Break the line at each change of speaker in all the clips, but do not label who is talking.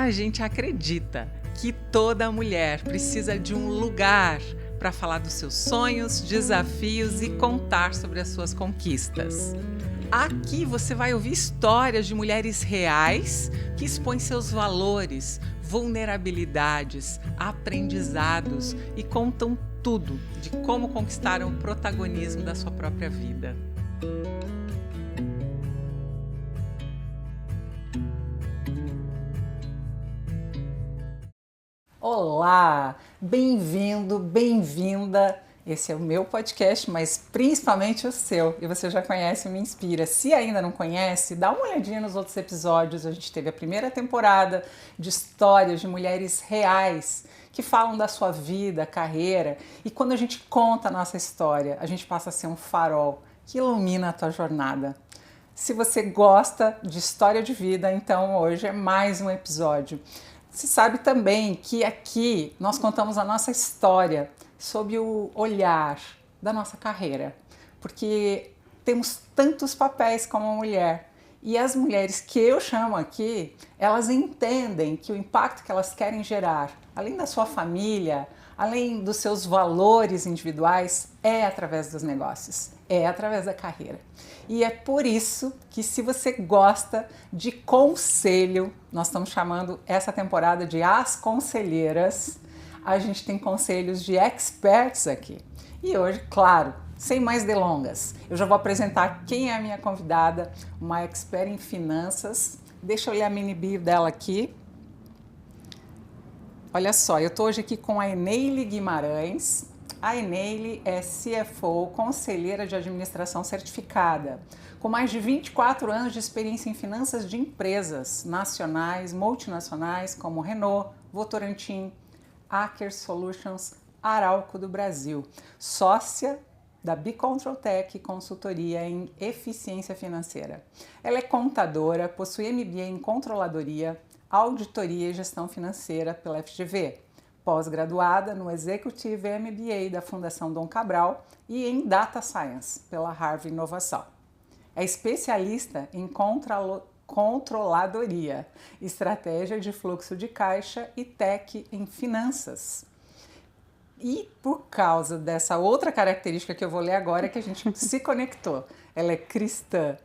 A gente acredita que toda mulher precisa de um lugar para falar dos seus sonhos, desafios e contar sobre as suas conquistas. Aqui você vai ouvir histórias de mulheres reais que expõem seus valores, vulnerabilidades, aprendizados e contam tudo de como conquistaram o protagonismo da sua própria vida. Olá, bem-vindo, bem-vinda. Esse é o meu podcast, mas principalmente o seu. E você já conhece o Me Inspira. Se ainda não conhece, dá uma olhadinha nos outros episódios. A gente teve a primeira temporada de histórias de mulheres reais que falam da sua vida, carreira. E quando a gente conta a nossa história, a gente passa a ser um farol que ilumina a tua jornada. Se você gosta de história de vida, então hoje é mais um episódio. Você sabe também que aqui nós contamos a nossa história sob o olhar da nossa carreira, porque temos tantos papéis como mulher e as mulheres que eu chamo aqui, elas entendem que o impacto que elas querem gerar, além da sua família, além dos seus valores individuais, é através dos negócios, é através da carreira. E é por isso que, se você gosta de conselho, nós estamos chamando essa temporada de As Conselheiras, a gente tem conselhos de experts aqui. E hoje, claro, sem mais delongas, eu já vou apresentar quem é a minha convidada, uma expert em finanças. Deixa eu ler a mini bio dela aqui. Olha só, eu estou hoje aqui com a Eneile Guimarães. A Eneile é CFO, conselheira de administração certificada, com mais de 24 anos de experiência em finanças de empresas nacionais, multinacionais, como Renault, Votorantim, Aker Solutions, Arauco do Brasil. Sócia da Bicontrol Tech Consultoria em Eficiência Financeira. Ela é contadora, possui MBA em Controladoria, Auditoria e Gestão Financeira pela FGV, pós-graduada no Executive MBA da Fundação Dom Cabral e em Data Science pela Harvard Inovação. É especialista em controladoria, estratégia de fluxo de caixa e tech em finanças. E por causa dessa outra característica que eu vou ler agora, que a gente se conectou. Ela é cristã,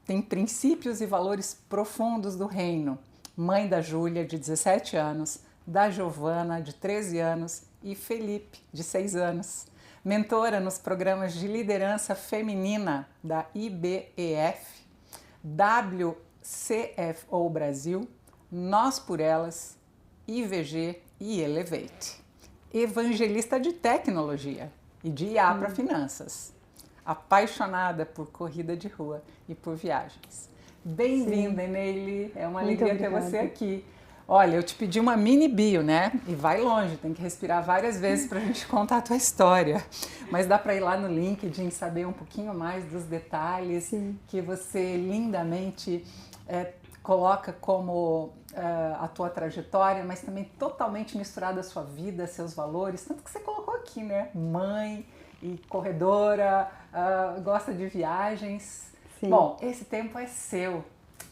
tem princípios e valores profundos do reino. Mãe da Júlia, de 17 anos, da Giovana, de 13 anos, e Felipe, de 6 anos. Mentora nos programas de liderança feminina da IBEF, WCFO Brasil, Nós por Elas, IVG e Elevate. Evangelista de tecnologia e de IA para finanças. Apaixonada por corrida de rua e por viagens. Bem-vinda, Eneile. É uma alegria ter você aqui. Olha, eu te pedi uma mini bio, né? E vai longe, tem que respirar várias vezes para a gente contar a tua história. Mas dá para ir lá no LinkedIn e saber um pouquinho mais dos detalhes que você lindamente coloca como a tua trajetória, mas também totalmente misturada à sua vida, seus valores. Tanto que você colocou aqui, né? Mãe e corredora, gosta de viagens. Sim. Bom, esse tempo é seu.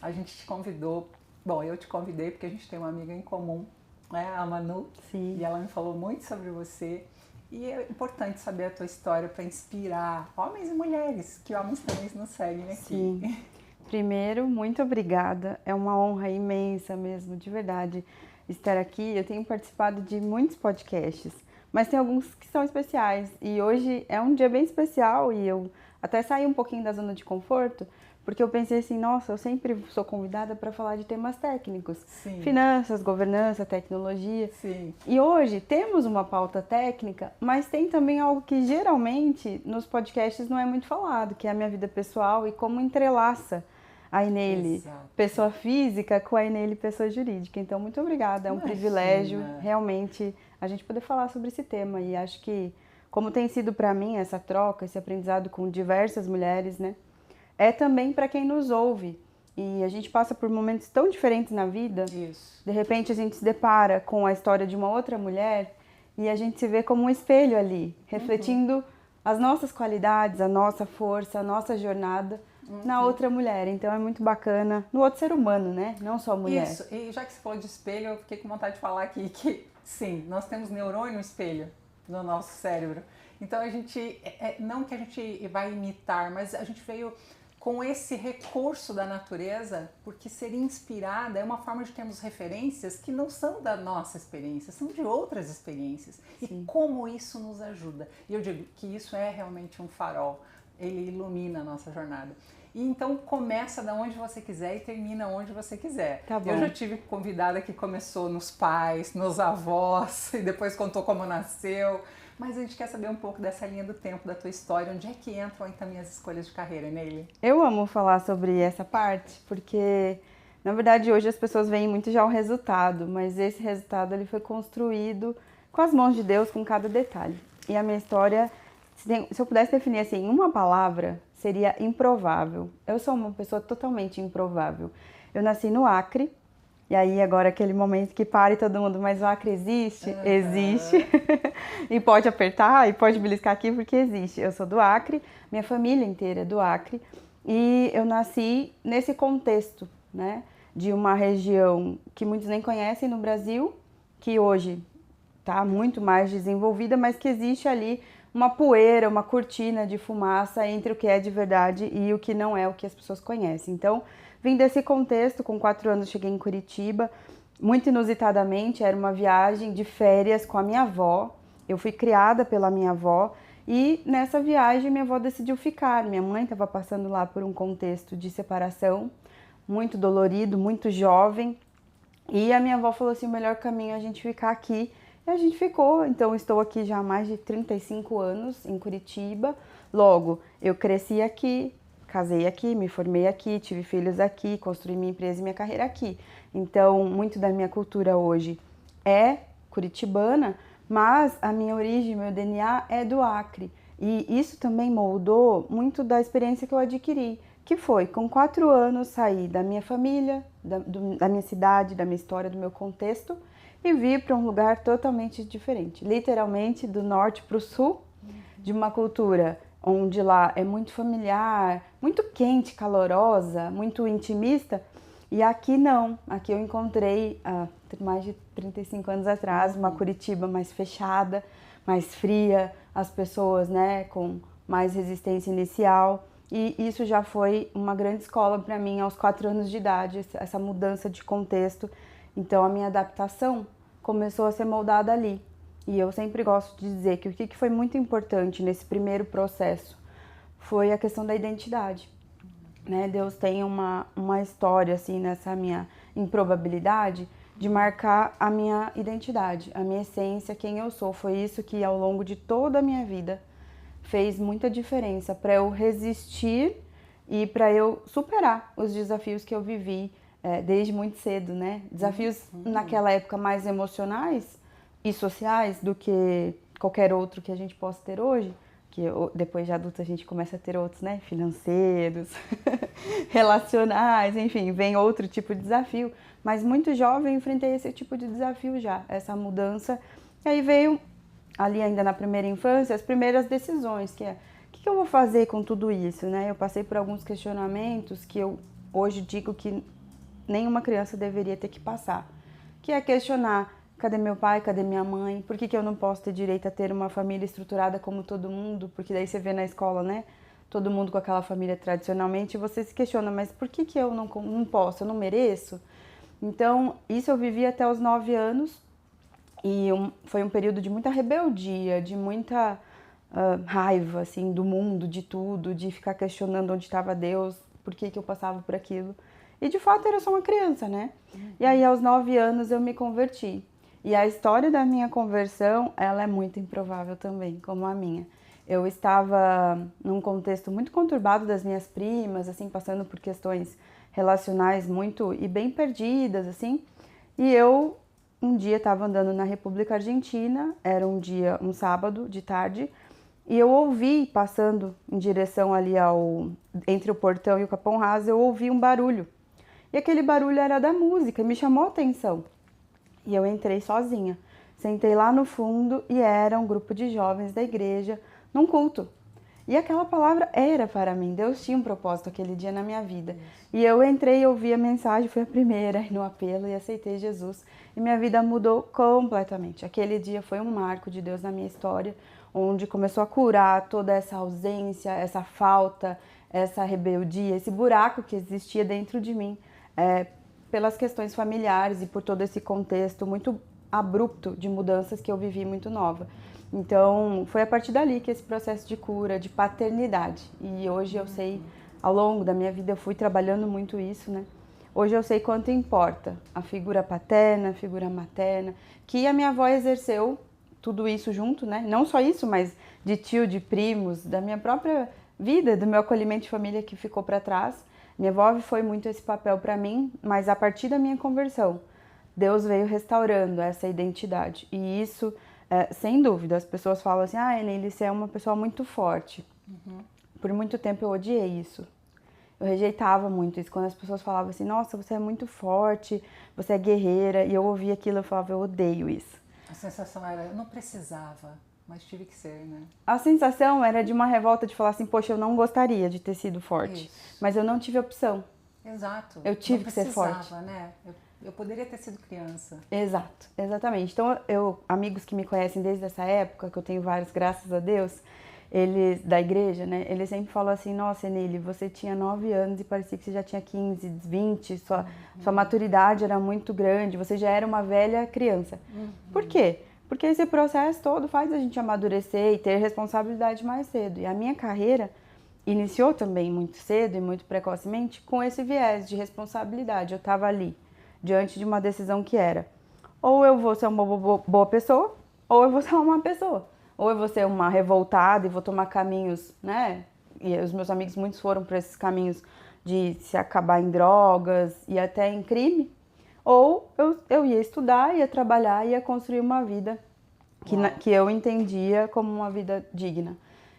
A gente te convidou. Bom, eu te convidei porque a gente tem uma amiga em comum, né, a Manu. Sim. E ela me falou muito sobre você. E é importante saber a tua história para inspirar homens e mulheres, que homens também nos seguem aqui.
Sim. Primeiro, muito obrigada. É uma honra imensa mesmo, de verdade, estar aqui. Eu tenho participado de muitos podcasts, mas tem alguns que são especiais. E hoje é um dia bem especial e eu até saí um pouquinho da zona de conforto, porque eu pensei assim, nossa, eu sempre sou convidada para falar de temas técnicos. Sim. Finanças, governança, tecnologia. Sim. E hoje temos uma pauta técnica, mas tem também algo que geralmente nos podcasts não é muito falado, que é a minha vida pessoal e como entrelaça a Eneile, pessoa física, com a Eneile, pessoa jurídica. Então, muito obrigada. É um privilégio realmente a gente poder falar sobre esse tema. E acho que, como tem sido para mim essa troca, esse aprendizado com diversas mulheres, né? É também para quem nos ouve. E a gente passa por momentos tão diferentes na vida. Isso. De repente a gente se depara com a história de uma outra mulher e a gente se vê como um espelho ali, refletindo as nossas qualidades, a nossa força, a nossa jornada, na outra mulher. Então é muito bacana, no outro ser humano, né? Não só mulher.
Isso, e já que você falou de espelho, eu fiquei com vontade de falar aqui que, sim, nós temos neurônio espelho no nosso cérebro. Então a gente, não que a gente vai imitar, mas a gente veio com esse recurso da natureza, porque ser inspirada é uma forma de termos referências que não são da nossa experiência, são de outras experiências. Sim. E como isso nos ajuda. E eu digo que isso é realmente um farol, ele ilumina a nossa jornada. E então começa da onde você quiser e termina onde você quiser.
Tá bom.
Eu já tive convidada que começou nos pais, nos avós, e depois contou como nasceu. Mas a gente quer saber um pouco dessa linha do tempo, da tua história. Onde é que entram aí também as escolhas de carreira, Neile?
Eu amo falar sobre essa parte, porque, na verdade, hoje as pessoas veem muito já o resultado, mas esse resultado ele foi construído com as mãos de Deus, com cada detalhe. E a minha história, se eu pudesse definir assim em uma palavra, seria improvável. Eu sou uma pessoa totalmente improvável. Eu nasci no Acre. E aí agora aquele momento que para e todo mundo, mas o Acre existe? Uhum. Existe. E pode apertar e pode beliscar aqui porque existe. Eu sou do Acre, minha família inteira é do Acre. E eu nasci nesse contexto, né? De uma região que muitos nem conhecem no Brasil, que hoje está muito mais desenvolvida, mas que existe ali uma poeira, uma cortina de fumaça entre o que é de verdade e o que não é o que as pessoas conhecem. Então, vim desse contexto, com 4 anos cheguei em Curitiba, muito inusitadamente, era uma viagem de férias com a minha avó, eu fui criada pela minha avó e nessa viagem minha avó decidiu ficar, minha mãe estava passando lá por um contexto de separação, muito dolorido, muito jovem e a minha avó falou assim, o melhor caminho é a gente ficar aqui e a gente ficou, então estou aqui já há mais de 35 anos em Curitiba, logo eu cresci aqui, casei aqui, me formei aqui, tive filhos aqui, construí minha empresa e minha carreira aqui. Então, muito da minha cultura hoje é curitibana, mas a minha origem, meu DNA é do Acre. E isso também moldou muito da experiência que eu adquiri, que foi, com 4 anos, sair da minha família, da minha cidade, da minha história, do meu contexto, e vir para um lugar totalmente diferente. Literalmente, do norte para o sul, de uma cultura onde lá é muito familiar, muito quente, calorosa, muito intimista, e aqui não. Aqui eu encontrei, mais de 35 anos atrás, uma Curitiba mais fechada, mais fria, as pessoas, né, com mais resistência inicial, e isso já foi uma grande escola para mim aos 4 anos de idade, essa mudança de contexto. Então a minha adaptação começou a ser moldada ali. E eu sempre gosto de dizer que o que foi muito importante nesse primeiro processo foi a questão da identidade. Né? Deus tem uma história assim, nessa minha improbabilidade de marcar a minha identidade, a minha essência, quem eu sou. Foi isso que ao longo de toda a minha vida fez muita diferença para eu resistir e para eu superar os desafios que eu vivi desde muito cedo. Né? Desafios naquela época mais emocionais e sociais do que qualquer outro que a gente possa ter hoje, que depois de adulto a gente começa a ter outros, né, financeiros, relacionais, enfim, vem outro tipo de desafio, mas muito jovem eu enfrentei esse tipo de desafio já, essa mudança, e aí veio, ali ainda na primeira infância, as primeiras decisões, que é, o que eu vou fazer com tudo isso, né, eu passei por alguns questionamentos que eu hoje digo que nenhuma criança deveria ter que passar, que é questionar, cadê meu pai? Cadê minha mãe? Por que eu não posso ter direito a ter uma família estruturada como todo mundo? Porque daí você vê na escola, né? Todo mundo com aquela família tradicionalmente, e você se questiona, mas por que eu não posso? Eu não mereço? Então, isso eu vivi até os 9 anos e foi um período de muita rebeldia, de muita raiva, assim, do mundo, de tudo, de ficar questionando onde estava Deus, por que eu passava por aquilo. E, de fato, era só uma criança, né? E aí, aos 9 anos, eu me converti. E a história da minha conversão, ela é muito improvável também, como a minha. Eu estava num contexto muito conturbado das minhas primas, assim, passando por questões relacionais muito e bem perdidas, assim. E eu, um dia, estava andando na República Argentina, era um sábado de tarde, e eu ouvi, passando em direção ali entre o portão e o Capão Raso, eu ouvi um barulho. E aquele barulho era da música, me chamou a atenção. E eu entrei sozinha, sentei lá no fundo e era um grupo de jovens da igreja num culto. E aquela palavra era para mim. Deus tinha um propósito aquele dia na minha vida. E eu entrei, ouvi a mensagem, fui a primeira no apelo e aceitei Jesus. E minha vida mudou completamente. Aquele dia foi um marco de Deus na minha história, onde começou a curar toda essa ausência, essa falta, essa rebeldia, esse buraco que existia dentro de mim, pelas questões familiares e por todo esse contexto muito abrupto de mudanças que eu vivi muito nova. Então, foi a partir dali que esse processo de cura, de paternidade, e hoje eu sei, ao longo da minha vida eu fui trabalhando muito isso, né? Hoje eu sei quanto importa a figura paterna, a figura materna, que a minha avó exerceu tudo isso junto, né? Não só isso, mas de tio, de primos, da minha própria vida, do meu acolhimento de família que ficou para trás. Minha avó foi muito esse papel para mim, mas a partir da minha conversão, Deus veio restaurando essa identidade. E isso, sem dúvida, as pessoas falam assim, Eneile, você é uma pessoa muito forte. Por muito tempo eu odiei isso. Eu rejeitava muito isso. Quando as pessoas falavam assim, nossa, você é muito forte, você é guerreira. E eu ouvia aquilo e falava, eu odeio isso.
A sensação era, eu não precisava, mas tive que ser, né?
A sensação era de uma revolta de falar assim, poxa, eu não gostaria de ter sido forte.
Isso.
Mas eu não tive opção.
Exato.
Eu tive que ser forte.
Né? Eu poderia ter sido criança.
Exato, exatamente. Então, amigos que me conhecem desde essa época, que eu tenho vários, graças a Deus, eles, da igreja, né? Eles sempre falam assim, nossa, Eneile, você tinha 9 anos e parecia que você já tinha 15, 20, sua maturidade era muito grande, você já era uma velha criança. Por quê? Porque esse processo todo faz a gente amadurecer e ter responsabilidade mais cedo. E a minha carreira iniciou também muito cedo e muito precocemente com esse viés de responsabilidade. Eu estava ali, diante de uma decisão que era, ou eu vou ser uma boa pessoa, ou eu vou ser uma má pessoa. Ou eu vou ser uma revoltada e vou tomar caminhos, né? E os meus amigos, muitos foram para esses caminhos de se acabar em drogas e até em crime. Ou eu ia estudar, ia trabalhar, ia construir uma vida que eu entendia como uma vida digna.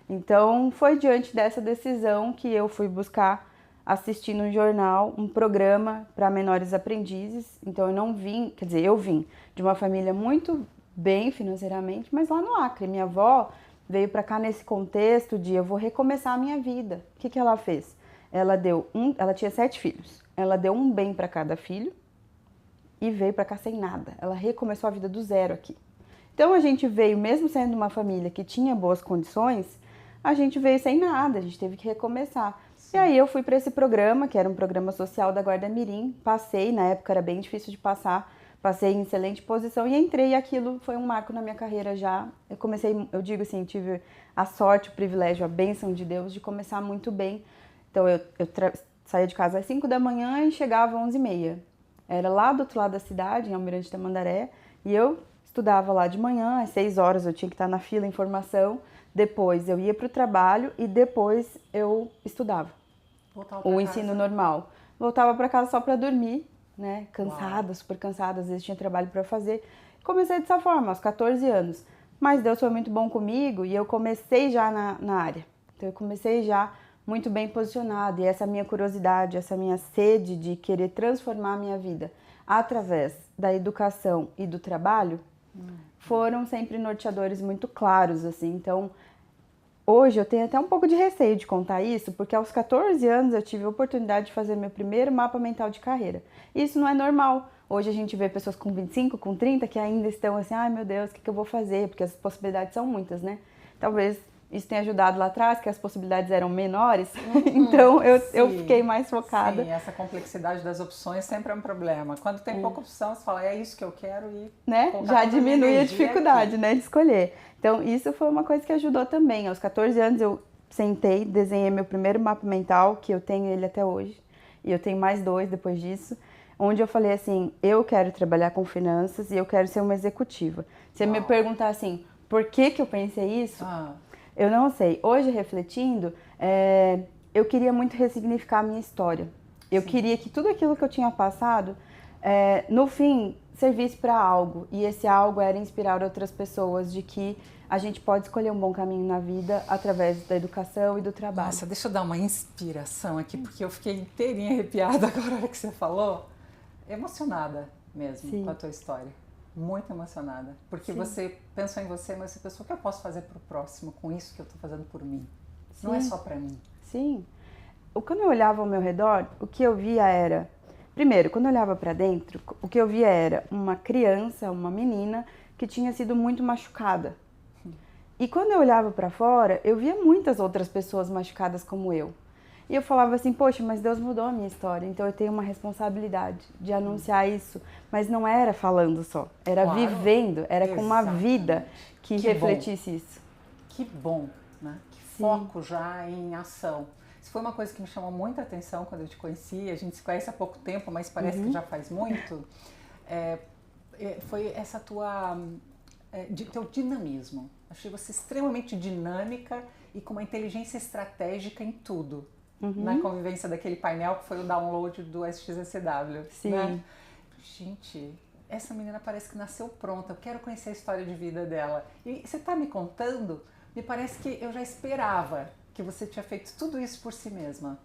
Então, foi diante dessa decisão que eu fui buscar assistir no jornal um programa para menores aprendizes. Então, eu não vim, quer dizer, eu vim de uma família muito bem financeiramente, mas lá no Acre. Minha avó veio para cá nesse contexto de eu vou recomeçar a minha vida. O que ela fez? Ela tinha 7 filhos. Ela deu um bem para cada filho e veio para cá sem nada. Ela recomeçou a vida do zero aqui. Então a gente veio, mesmo sendo uma família que tinha boas condições, a gente veio sem nada, a gente teve que recomeçar. Sim. E aí eu fui para esse programa, que era um programa social da Guarda Mirim, passei, na época era bem difícil de passar, passei em excelente posição e entrei, e aquilo foi um marco na minha carreira já. Eu comecei, eu digo assim, tive a sorte, o privilégio, a bênção de Deus de começar muito bem. Então eu saía de casa às 5 da manhã e chegava às 11h30. Era lá do outro lado da cidade, em Almirante Tamandaré, e eu estudava lá de manhã, às 6 horas eu tinha que estar na fila em formação, depois eu ia para o trabalho e depois eu estudava o ensino normal. Voltava para casa só para dormir, né? Cansada, super cansada, às vezes tinha trabalho para fazer. Comecei dessa forma, aos 14 anos. Mas Deus foi muito bom comigo e eu comecei já na área. Então eu comecei já muito bem posicionada, e essa minha curiosidade, essa minha sede de querer transformar a minha vida através da educação e do trabalho foram sempre norteadores muito claros, assim. Então, hoje eu tenho até um pouco de receio de contar isso, porque aos 14 anos eu tive a oportunidade de fazer meu primeiro mapa mental de carreira. Isso não é normal. Hoje a gente vê pessoas com 25, com 30 que ainda estão assim, ai meu Deus, o que eu vou fazer? Porque as possibilidades são muitas, né? Talvez isso tenha ajudado lá atrás, que as possibilidades eram menores, então eu fiquei mais focada.
Sim, essa complexidade das opções sempre é um problema. Quando tem pouca opção, você fala, é isso que eu quero e...
Né? Já diminui a dificuldade, né, de escolher. Então, isso foi uma coisa que ajudou também. Aos 14 anos, eu sentei, desenhei meu primeiro mapa mental, que eu tenho ele até hoje, e eu tenho mais 2 depois disso, onde eu falei assim, eu quero trabalhar com finanças e eu quero ser uma executiva. Você me perguntar assim, por que eu pensei isso? Eu não sei. Hoje, refletindo, eu queria muito ressignificar a minha história. Eu queria que tudo aquilo que eu tinha passado, no fim, servisse para algo. E esse algo era inspirar outras pessoas de que a gente pode escolher um bom caminho na vida através da educação e do trabalho.
Nossa, deixa eu dar uma inspiração aqui, porque eu fiquei inteirinha arrepiada agora na hora que você falou. Emocionada mesmo com a tua história. Muito emocionada, porque você pensou em você, mas você pensou, o que eu posso fazer para o próximo com isso que eu estou fazendo por mim? Não é só para mim.
Sim. Quando eu olhava ao meu redor, o que eu via era... Primeiro, quando eu olhava para dentro, o que eu via era uma criança, uma menina, que tinha sido muito machucada. E quando eu olhava para fora, eu via muitas outras pessoas machucadas como eu. E eu falava assim, poxa, mas Deus mudou a minha história, então eu tenho uma responsabilidade de anunciar isso. Mas não era falando só, era vivendo, era com uma vida que refletisse isso.
Que bom, né? Que foco já em ação. Isso foi uma coisa que me chamou muita atenção quando eu te conheci. A gente se conhece há pouco tempo, mas parece que já faz muito. Foi essa teu dinamismo. Achei você extremamente dinâmica e com uma inteligência estratégica em tudo. Na convivência daquele painel que foi o download do SXSW.
Sim.
Né? Gente, essa menina parece que nasceu pronta. Eu quero conhecer a história de vida dela. E você está me contando, me parece que eu já esperava que você tinha feito tudo isso por si mesma.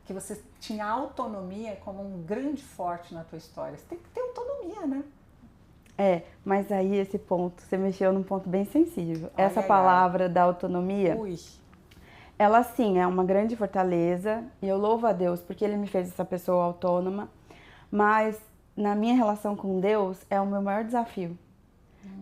Que você tinha autonomia como um grande forte na tua história. Você tem que ter autonomia, né?
Mas aí esse ponto, você mexeu num ponto bem sensível. Essa palavra da autonomia, ela sim é uma grande fortaleza e eu louvo a Deus porque Ele me fez essa pessoa autônoma, mas na minha relação com Deus é o meu maior desafio.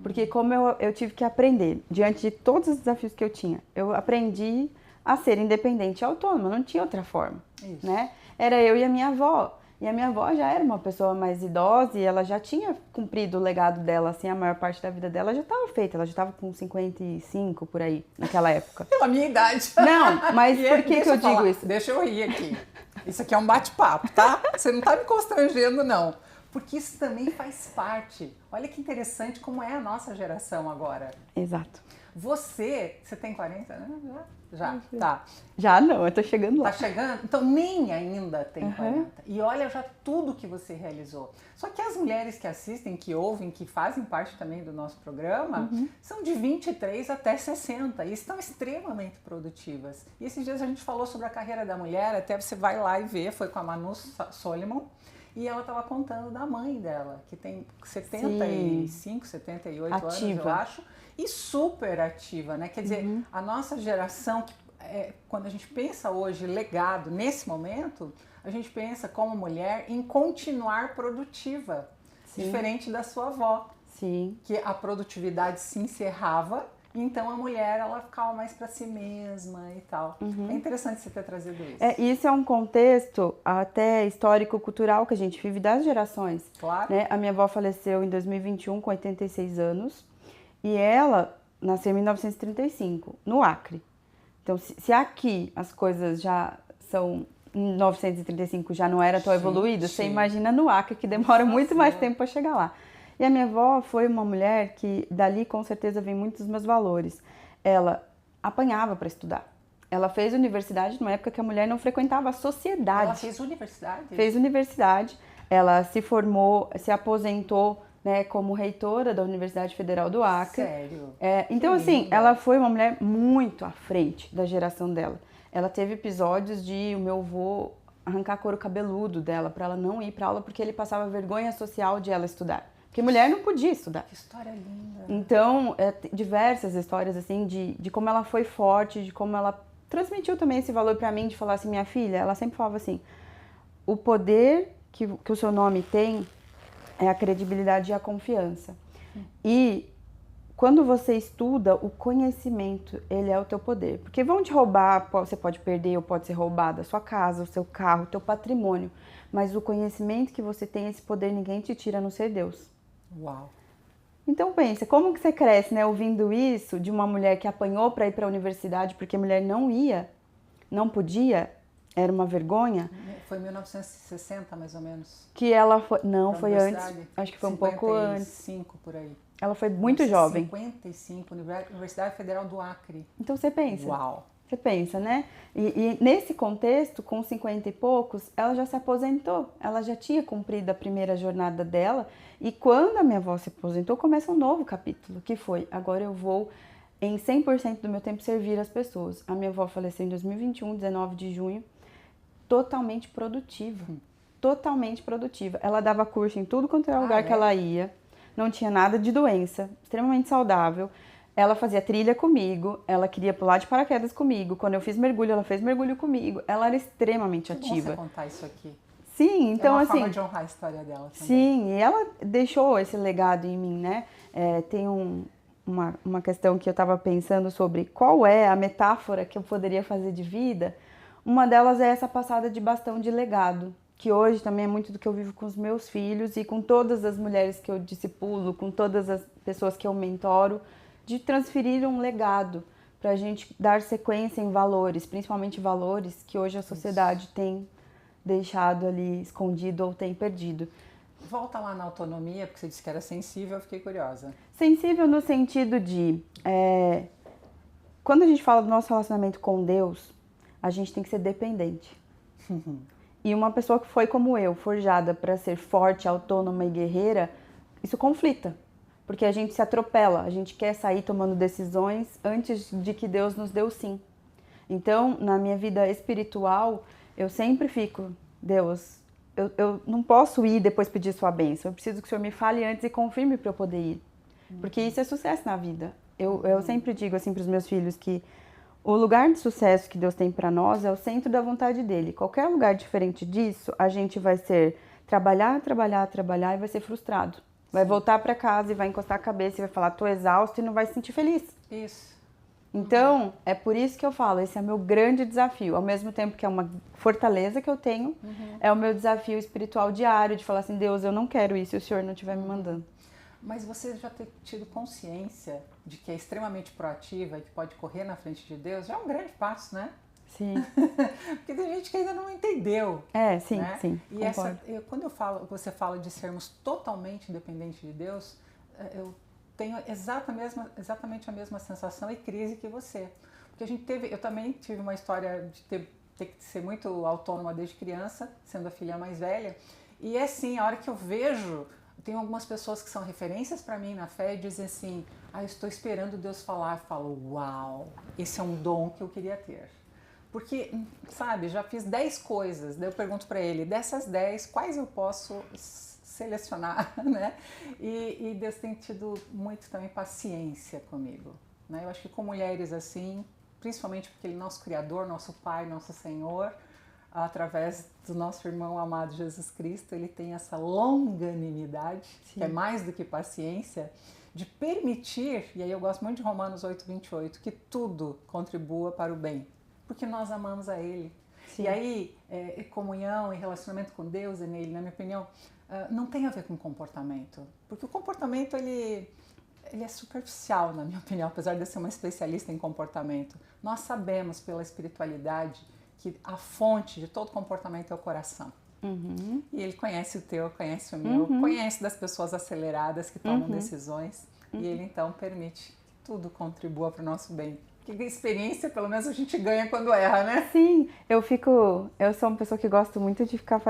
Porque como eu tive que aprender, diante de todos os desafios que eu tinha, eu aprendi a ser independente e autônoma, não tinha outra forma, né? Era eu e a minha avó. E a minha avó já era uma pessoa mais idosa e ela já tinha cumprido o legado dela, assim, a maior parte da vida dela já estava feita. Ela já estava com 55 por aí, naquela época.
Pela minha idade.
Não, mas por que eu digo isso?
Deixa eu rir aqui. Isso aqui é um bate-papo, tá? Você não tá me constrangendo, não. Porque isso também faz parte. Olha que interessante como é a nossa geração agora.
Exato.
Você tem 40, né? Já, tá.
Já não, eu tô chegando lá.
Tá chegando? Então nem ainda tem 40. E olha já tudo que você realizou. Só que as mulheres que assistem, que ouvem, que fazem parte também do nosso programa, são de 23 até 60 e estão extremamente produtivas. E esses dias a gente falou sobre a carreira da mulher, até você vai lá e vê, foi com a Manu Soliman. E ela estava contando da mãe dela, que tem 75, 78 anos, eu acho. E super ativa, né? Quer dizer, a nossa geração, quando a gente pensa hoje legado, nesse momento, a gente pensa como mulher em continuar produtiva. Diferente da sua avó.
Sim.
Que a produtividade se encerrava, então a mulher ela ficava mais para si mesma e tal. É interessante você ter trazido isso.
Isso é um contexto até histórico-cultural que a gente vive das gerações.
Claro.
Né? A minha avó faleceu em 2021 com 86 anos. E ela nasceu em 1935, no Acre. Então, se aqui as coisas já são... Em 1935 já não era tão evoluído, você imagina no Acre, que demora muito mais tempo para chegar lá. E a minha avó foi uma mulher que, dali com certeza, vem muitos dos meus valores. Ela apanhava para estudar. Ela fez universidade numa época que a mulher não frequentava a sociedade.
Ela fez universidade?
Fez universidade. Ela se formou, se aposentou, né, como reitora da Universidade Federal do Acre.
Sério?
Então, assim, ela foi uma mulher muito à frente da geração dela. Ela teve episódios de o meu avô arrancar couro cabeludo dela para ela não ir para aula porque ele passava vergonha social de ela estudar. Porque mulher não podia estudar.
Que história linda.
Então, diversas histórias, assim, de como ela foi forte, de como ela transmitiu também esse valor para mim, de falar assim, minha filha, ela sempre falava assim, o poder que o seu nome tem é a credibilidade e a confiança. E quando você estuda, o conhecimento, ele é o teu poder. Porque vão te roubar, você pode perder ou pode ser roubado a sua casa, o seu carro, o teu patrimônio. Mas o conhecimento que você tem, esse poder, ninguém te tira a não ser Deus.
Uau!
Então pensa, como que você cresce, né, ouvindo isso de uma mulher que apanhou para ir para a universidade porque a mulher não ia, não podia, era uma vergonha.
Foi em 1960, mais ou menos?
Que ela foi... Não, foi antes. Acho que foi um pouco antes.
55, por aí.
Ela foi muito jovem.
55, Universidade Federal do Acre.
Então você pensa.
Uau!
Você pensa, né? E nesse contexto, com 50 e poucos, ela já se aposentou. Ela já tinha cumprido a primeira jornada dela. E quando a minha avó se aposentou, começa um novo capítulo, que foi, agora eu vou, em 100% do meu tempo, servir as pessoas. A minha avó faleceu em 2021, 19 de junho, totalmente produtiva. Totalmente produtiva. Ela dava curso em tudo quanto era lugar que ela ia. Não tinha nada de doença, extremamente saudável. Ela fazia trilha comigo, ela queria pular de paraquedas comigo. Quando eu fiz mergulho, ela fez mergulho comigo. Ela era extremamente
Que bom
ativa.
você contar isso aqui.
Sim, então
é uma
assim.
forma de honrar a história dela também.
Sim, e ela deixou esse legado em mim, né? Tem uma questão que eu estava pensando sobre qual é a metáfora que eu poderia fazer de vida. Uma delas é essa passada de bastão de legado, que hoje também é muito do que eu vivo com os meus filhos e com todas as mulheres que eu discipulo, com todas as pessoas que eu mentoro, de transferir um legado para a gente dar sequência em valores, principalmente valores que hoje a sociedade tem deixado ali escondido ou tem perdido.
Volta lá na autonomia, porque você disse que era sensível, eu fiquei curiosa.
Sensível no sentido de, quando a gente fala do nosso relacionamento com Deus, a gente tem que ser dependente. E uma pessoa que foi como eu, forjada para ser forte, autônoma e guerreira, isso conflita. Porque a gente se atropela, a gente quer sair tomando decisões antes de que Deus nos dê o sim. Então, na minha vida espiritual, eu sempre fico, Deus, eu não posso ir e depois pedir sua bênção. Eu preciso que o Senhor me fale antes e confirme para eu poder ir. Porque isso é sucesso na vida. Eu sempre digo assim para os meus filhos que o lugar de sucesso que Deus tem para nós é o centro da vontade dele. Qualquer lugar diferente disso, a gente vai ser trabalhar e vai ser frustrado. Vai voltar para casa e vai encostar a cabeça e vai falar, tô exausto e não vai se sentir feliz.
Isso.
Então, é por isso que eu falo, esse é meu grande desafio. Ao mesmo tempo que é uma fortaleza que eu tenho, é o meu desafio espiritual diário de falar assim, Deus, eu não quero isso se o Senhor não estiver me mandando.
Mas você já ter tido consciência de que é extremamente proativa e que pode correr na frente de Deus, já é um grande passo, né?
Sim.
Porque tem gente que ainda não entendeu.
Sim,
né?
sim.
E quando você fala de sermos totalmente dependentes de Deus, eu tenho exatamente a mesma sensação e crise que você. Porque eu também tive uma história de ter que ser muito autônoma desde criança, sendo a filha mais velha. E é assim, a hora que eu vejo, tem algumas pessoas que são referências para mim na fé e dizem assim, eu estou esperando Deus falar. Eu falo, uau, esse é um dom que eu queria ter. Porque, sabe, já fiz 10 coisas, daí eu pergunto para ele, dessas 10, quais eu posso selecionar, né? E Deus tem tido muito também paciência comigo, né? Eu acho que com mulheres assim, principalmente porque Ele é nosso Criador, nosso Pai, nosso Senhor, através do nosso irmão amado Jesus Cristo, Ele tem essa longanimidade, que é mais do que paciência, de permitir, e aí eu gosto muito de Romanos 8:28, que tudo contribua para o bem, porque nós amamos a Ele. Sim. E aí, comunhão e relacionamento com Deus e nele, na minha opinião, não tem a ver com comportamento. Porque o comportamento, ele é superficial, na minha opinião, apesar de eu ser uma especialista em comportamento. Nós sabemos pela espiritualidade que a fonte de todo comportamento é o coração. E Ele conhece o teu, conhece o meu, conhece das pessoas aceleradas que tomam decisões. E Ele, então, permite que tudo contribua para o nosso bem. Que experiência, pelo menos, a gente ganha quando erra, né?
Sim, eu sou uma pessoa que gosto muito de ficar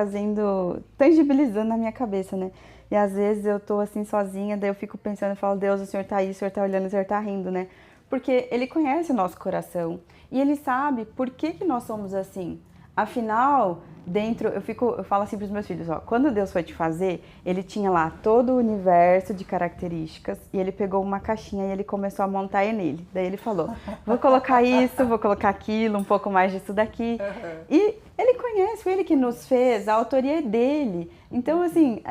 tangibilizando na minha cabeça, né? E às vezes eu tô assim sozinha, daí eu fico pensando, eu falo, Deus, o Senhor tá aí, o Senhor tá olhando, o Senhor tá rindo, né? Porque Ele conhece o nosso coração e Ele sabe por que nós somos assim. Afinal, eu falo assim para os meus filhos, quando Deus foi te fazer, Ele tinha lá todo o universo de características e Ele pegou uma caixinha e Ele começou a montar nele. Daí Ele falou, vou colocar isso, vou colocar aquilo, um pouco mais disso daqui. E Ele conhece, foi Ele que nos fez, a autoria é dele. Então, assim,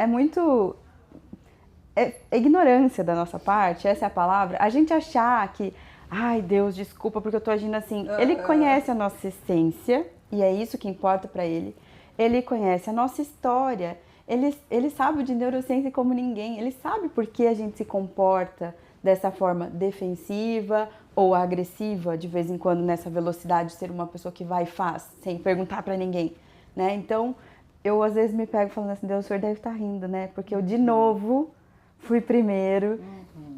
é ignorância da nossa parte, essa é a palavra, a gente achar que, ai Deus, desculpa porque eu tô agindo assim. Ele conhece a nossa essência e é isso que importa para ele. Ele conhece a nossa história, ele sabe de neurociência como ninguém, ele sabe por que a gente se comporta dessa forma defensiva ou agressiva, de vez em quando nessa velocidade de ser uma pessoa que vai e faz, sem perguntar para ninguém, né? Então, eu às vezes me pego falando assim, Deus, o Senhor deve estar rindo, né? Porque eu de novo fui primeiro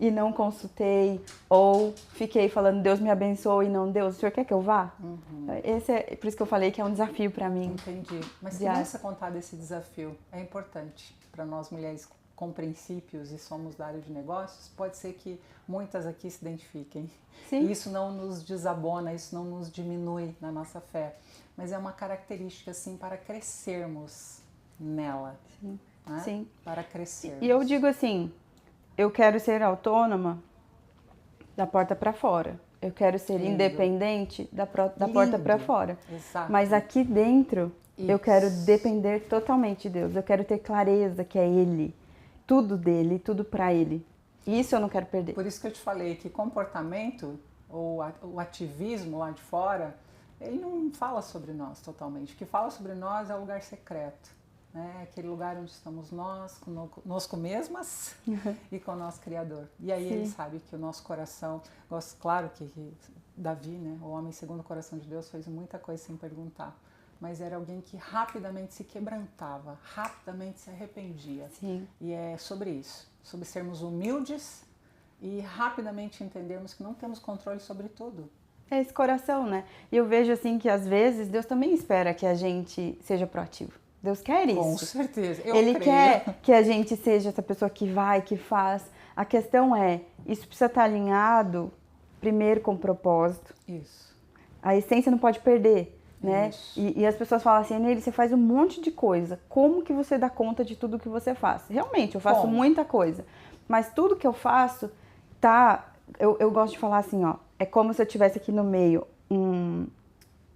e não consultei, ou fiquei falando, Deus me abençoe e não, Deus, o Senhor quer que eu vá? Por isso que eu falei que é um desafio para mim.
Entendi. Mas que bom você contar desse desafio. É importante para nós mulheres com princípios e somos da área de negócios, pode ser que muitas aqui se identifiquem. Sim. E isso não nos desabona, isso não nos diminui na nossa fé, mas é uma característica, assim, para crescermos nela.
Sim.
Né?
Sim.
Para crescermos.
E eu digo assim, eu quero ser autônoma da porta para fora. Eu quero ser
Lindo.
independente da porta para fora.
Exato.
Mas aqui dentro,
Isso.
eu quero depender totalmente de Deus. Eu quero ter clareza que é Ele. Tudo dele, tudo para Ele. Isso eu não quero perder.
Por isso que eu te falei que comportamento, ou o ativismo lá de fora, ele não fala sobre nós totalmente. O que fala sobre nós é o lugar secreto. Né? Aquele lugar onde estamos nós, conosco mesmas e com o nosso Criador. E aí ele sabe que o nosso coração, claro que Davi, né, o homem segundo o coração de Deus, fez muita coisa sem perguntar. Mas era alguém que rapidamente se quebrantava, rapidamente se arrependia.
Sim.
E é sobre isso, sobre sermos humildes e rapidamente entendermos que não temos controle sobre tudo.
É esse coração, né? E eu vejo assim que às vezes Deus também espera que a gente seja proativo. Deus quer isso.
Com certeza.
Ele quer que a gente seja essa pessoa que vai, que faz. A questão é, isso precisa estar alinhado primeiro com o propósito.
Isso.
A essência não pode perder. Né? E as pessoas falam assim, Nele, você faz um monte de coisa. Como que você dá conta de tudo que você faz? Realmente, eu faço muita coisa. Mas tudo que eu faço, eu gosto de falar assim, ó, é como se eu tivesse aqui no meio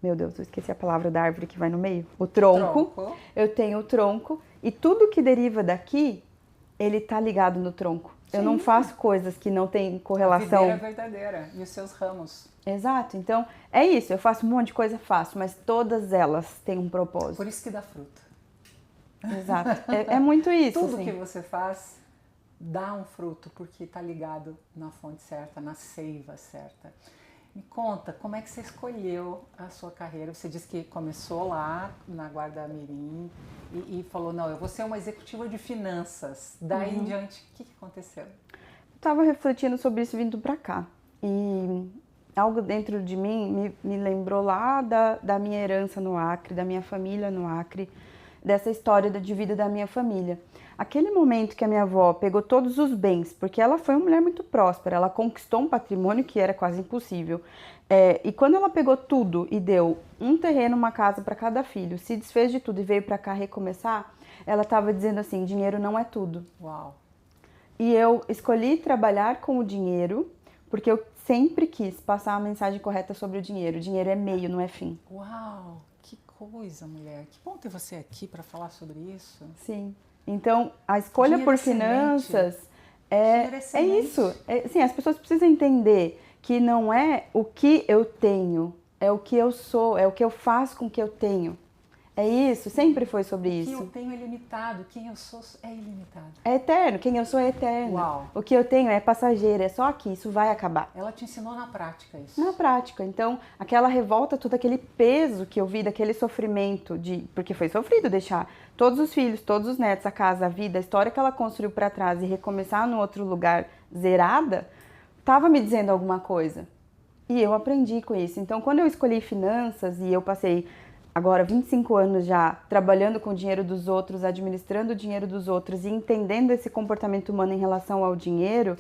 meu Deus, eu esqueci a palavra da árvore que vai no meio. O tronco. Eu tenho o tronco e tudo que deriva daqui, ele tá ligado no tronco. Sim. Eu não faço coisas que não têm correlação.
A videira verdadeira e os seus ramos.
Exato, então é isso, eu faço um monte de coisa, mas todas elas têm um propósito.
Por isso que dá fruto.
Exato, é muito isso.
Tudo
assim.
que você faz dá um fruto, porque está ligado na fonte certa, na seiva certa. Me conta, como é que você escolheu a sua carreira? Você disse que começou lá na Guarda Mirim e falou, não, eu vou ser uma executiva de finanças. Daí em diante, o que aconteceu?
Estava refletindo sobre isso vindo para cá e algo dentro de mim me lembrou lá da minha herança no Acre, da minha família no Acre, dessa história de vida da minha família. Aquele momento que a minha avó pegou todos os bens, porque ela foi uma mulher muito próspera, ela conquistou um patrimônio que era quase impossível. E quando ela pegou tudo e deu um terreno, uma casa para cada filho, se desfez de tudo e veio para cá recomeçar, ela estava dizendo assim, dinheiro não é tudo.
Uau!
E eu escolhi trabalhar com o dinheiro, porque eu sempre quis passar a mensagem correta sobre o dinheiro. O dinheiro é meio, não é fim.
Uau! Que coisa, mulher! Que bom ter você aqui para falar sobre isso.
Sim. Então, a escolha por finanças é isso. Sim, as pessoas precisam entender que não é o que eu tenho, é o que eu sou, é o que eu faço com o que eu tenho. É isso, sempre foi sobre isso.
O que eu tenho é limitado, quem eu sou é ilimitado.
É eterno, quem eu sou é eterno.
Uau.
O que eu tenho é passageiro, é só aqui, isso vai acabar.
Ela te ensinou na prática isso.
Na prática, então, aquela revolta, todo aquele peso que eu vi, daquele sofrimento, porque foi sofrido deixar todos os filhos, todos os netos, a casa, a vida, a história que ela construiu para trás e recomeçar num outro lugar zerada, estava me dizendo alguma coisa. E eu aprendi com isso. Então, quando eu escolhi finanças e eu passei agora 25 anos já trabalhando com o dinheiro dos outros, administrando o dinheiro dos outros e entendendo esse comportamento humano em relação ao dinheiro,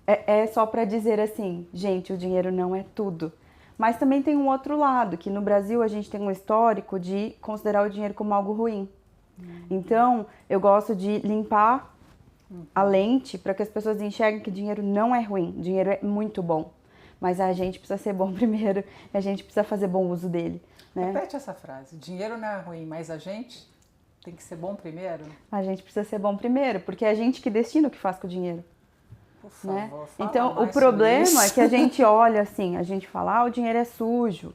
é só para dizer assim, gente, o dinheiro não é tudo. Mas também tem um outro lado, que no Brasil a gente tem um histórico de considerar o dinheiro como algo ruim. Então, eu gosto de limpar a lente para que as pessoas enxerguem que dinheiro não é ruim, dinheiro é muito bom. Mas a gente precisa ser bom primeiro, a gente precisa fazer bom uso dele. Né?
Repete essa frase, dinheiro não é ruim, mas a gente tem que ser bom primeiro?
A gente precisa ser bom primeiro, porque é a gente que decide o que faz com o dinheiro.
Por favor,
né?
fala
Então,
mais
o problema
sobre
é
isso.
que a gente olha assim, a gente fala, o dinheiro é sujo,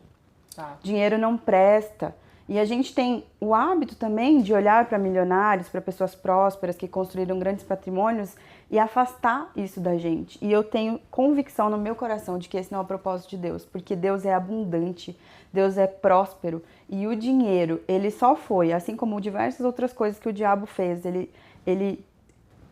dinheiro não presta. E a gente tem o hábito também de olhar para milionários, para pessoas prósperas que construíram grandes patrimônios e afastar isso da gente. E eu tenho convicção no meu coração de que esse não é o propósito de Deus, porque Deus é abundante, Deus é próspero e o dinheiro, ele só foi, assim como diversas outras coisas que o diabo fez, ele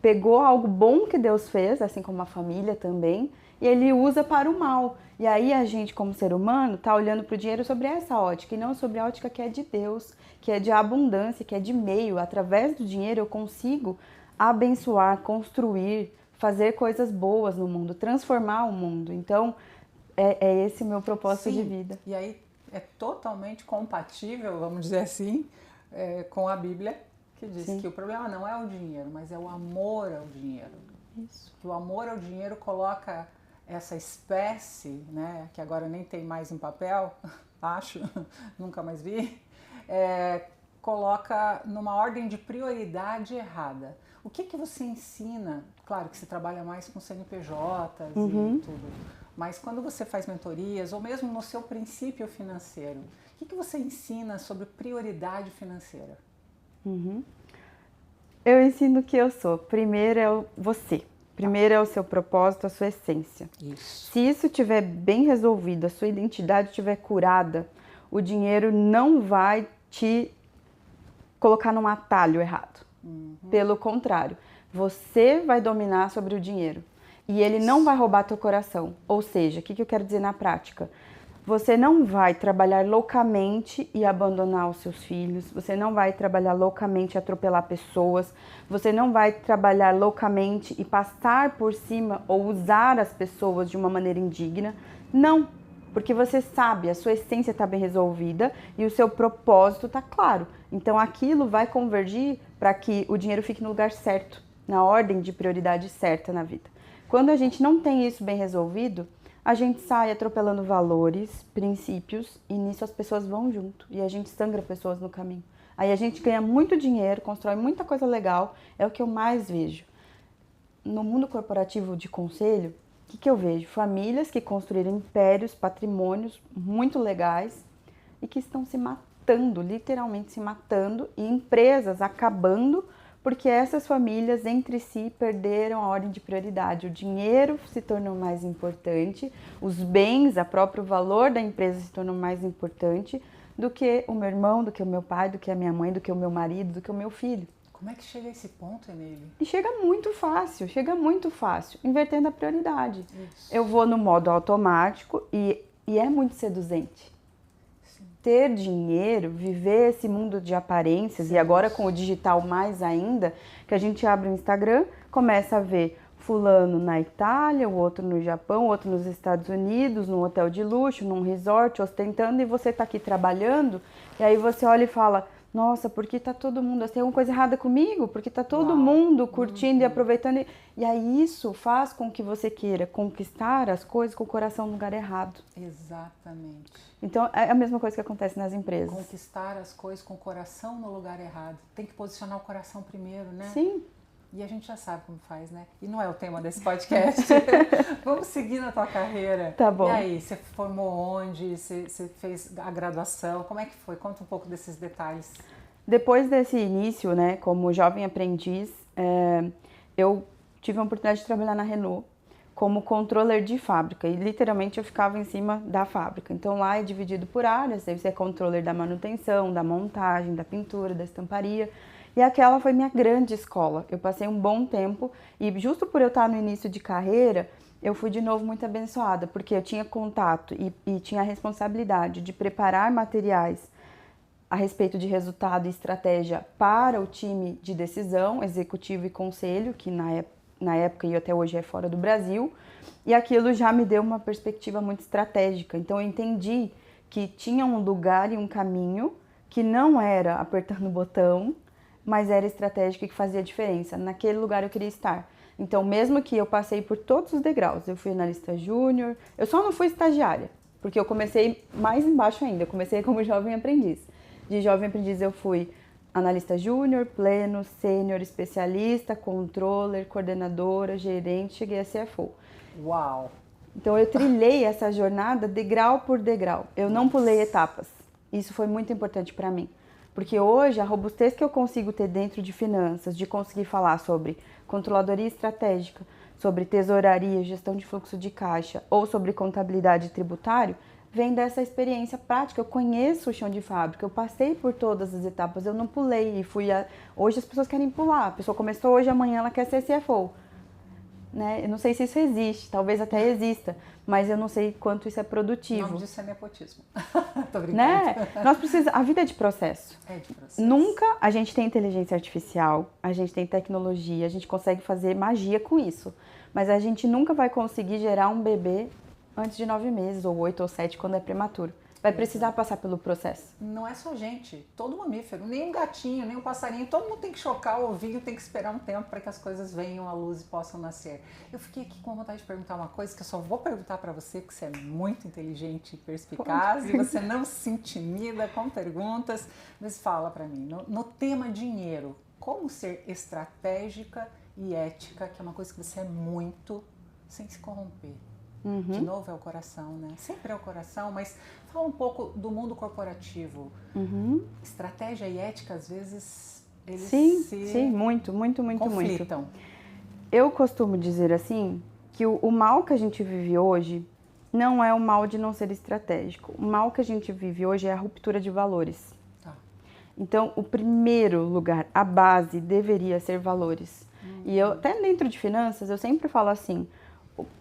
pegou algo bom que Deus fez, assim como a família também, e ele usa para o mal. E aí a gente, como ser humano, tá olhando para o dinheiro sobre essa ótica, e não sobre a ótica que é de Deus, que é de abundância, que é de meio. Através do dinheiro eu consigo abençoar, construir, fazer coisas boas no mundo, transformar o mundo. Então, é esse o meu propósito de vida.
E aí é totalmente compatível, vamos dizer assim, com a Bíblia, que diz que o problema não é o dinheiro, mas é o amor ao dinheiro.
Isso.
Que o amor ao dinheiro coloca essa espécie, né, que agora nem tem mais em papel, acho, nunca mais vi, coloca numa ordem de prioridade errada. O que você ensina? Claro que você trabalha mais com CNPJs e tudo, mas quando você faz mentorias, ou mesmo no seu princípio financeiro, o que você ensina sobre prioridade financeira?
Eu ensino o que eu sou. Primeiro é você. Primeiro é o seu propósito, a sua essência.
Isso.
Se isso estiver bem resolvido, a sua identidade estiver curada, o dinheiro não vai te colocar num atalho errado. Pelo contrário, você vai dominar sobre o dinheiro. E ele não vai roubar teu coração. Ou seja, o que eu quero dizer na prática? Você não vai trabalhar loucamente e abandonar os seus filhos. Você não vai trabalhar loucamente e atropelar pessoas. Você não vai trabalhar loucamente e passar por cima ou usar as pessoas de uma maneira indigna. Não, porque você sabe, a sua essência está bem resolvida e o seu propósito está claro. Então aquilo vai convergir para que o dinheiro fique no lugar certo, na ordem de prioridade certa na vida. Quando a gente não tem isso bem resolvido, a gente sai atropelando valores, princípios, e nisso as pessoas vão junto. E a gente sangra pessoas no caminho. Aí a gente ganha muito dinheiro, constrói muita coisa legal, é o que eu mais vejo. No mundo corporativo de conselho, o que eu vejo? Famílias que construíram impérios, patrimônios muito legais e que estão se matando, literalmente se matando, e empresas acabando porque essas famílias entre si perderam a ordem de prioridade. O dinheiro se tornou mais importante, os bens, o próprio valor da empresa se tornou mais importante do que o meu irmão, do que o meu pai, do que a minha mãe, do que o meu marido, do que o meu filho.
Como é que chega a esse ponto, Emily?
E chega muito fácil, invertendo a prioridade. Isso. Eu vou no modo automático e é muito seduzente. Ter dinheiro, viver esse mundo de aparências, sim, e agora com o digital mais ainda, que a gente abre o Instagram, começa a ver fulano na Itália, o outro no Japão, o outro nos Estados Unidos, num hotel de luxo, num resort, ostentando, e você tá aqui trabalhando, e aí você olha e fala, nossa, por que tá todo mundo, tem alguma coisa errada comigo? Porque tá todo mundo curtindo e aproveitando, e aí isso faz com que você queira conquistar as coisas com o coração no lugar errado.
Exatamente.
Então, é a mesma coisa que acontece nas empresas.
Conquistar as coisas com o coração no lugar errado. Tem que posicionar o coração primeiro, né?
Sim.
E a gente já sabe como faz, né? E não é o tema desse podcast. Vamos seguir na tua carreira.
Tá bom.
E aí, você formou onde? Você fez a graduação? Como é que foi? Conta um pouco desses detalhes.
Depois desse início, né, como jovem aprendiz, eu tive a oportunidade de trabalhar na Renault como controller de fábrica, e literalmente eu ficava em cima da fábrica. Então lá é dividido por áreas, você é controller da manutenção, da montagem, da pintura, da estamparia, e aquela foi minha grande escola. Eu passei um bom tempo e justo por eu estar no início de carreira, eu fui de novo muito abençoada, porque eu tinha contato e tinha a responsabilidade de preparar materiais a respeito de resultado e estratégia para o time de decisão, executivo e conselho, que na época e até hoje é fora do Brasil, e aquilo já me deu uma perspectiva muito estratégica. Então eu entendi que tinha um lugar e um caminho que não era apertando o botão, mas era estratégico e que fazia diferença. Naquele lugar eu queria estar. Então mesmo que eu passei por todos os degraus, eu fui analista júnior, eu só não fui estagiária, porque eu comecei mais embaixo ainda, eu comecei como jovem aprendiz. De jovem aprendiz eu fui analista júnior, pleno, sênior, especialista, controller, coordenadora, gerente, cheguei a CFO.
Uau!
Então eu trilhei essa jornada degrau por degrau. Eu não pulei etapas. Isso foi muito importante para mim. Porque hoje a robustez que eu consigo ter dentro de finanças, de conseguir falar sobre controladoria estratégica, sobre tesouraria, gestão de fluxo de caixa ou sobre contabilidade e tributário, vem dessa experiência prática. Eu conheço o chão de fábrica, eu passei por todas as etapas, eu não pulei e Hoje as pessoas querem pular, a pessoa começou hoje, amanhã ela quer ser CFO. Né? Eu não sei se isso existe, talvez até exista, mas eu não sei quanto isso é produtivo.
O nome disso é nepotismo. Tô brincando.
Né? A vida é de processo.
É de processo.
Nunca a gente tem inteligência artificial, a gente tem tecnologia, a gente consegue fazer magia com isso, mas a gente nunca vai conseguir gerar um bebê antes de 9 meses, ou 8 ou 7, quando é prematuro. vai precisar passar pelo processo.
Não é só gente, todo mamífero, nem um gatinho, nem um passarinho, todo mundo tem que chocar o ovinho, tem que esperar um tempo para que as coisas venham à luz e possam nascer. Eu fiquei aqui com vontade de perguntar uma coisa que eu só vou perguntar para você, porque você é muito inteligente e perspicaz e você não se intimida com perguntas, mas fala para mim, no tema dinheiro, como ser estratégica e ética, que é uma coisa que você é muito, sem se corromper. De novo é o coração, né? Sempre é o coração, mas fala um pouco do mundo corporativo. Estratégia e ética, às vezes, eles
sim, muito
conflitam.
Eu costumo dizer assim, que o mal que a gente vive hoje não é o mal de não ser estratégico. O mal que a gente vive hoje é a ruptura de valores.
Tá.
Então, o primeiro lugar, a base, deveria ser valores. E eu, até dentro de finanças, eu sempre falo assim,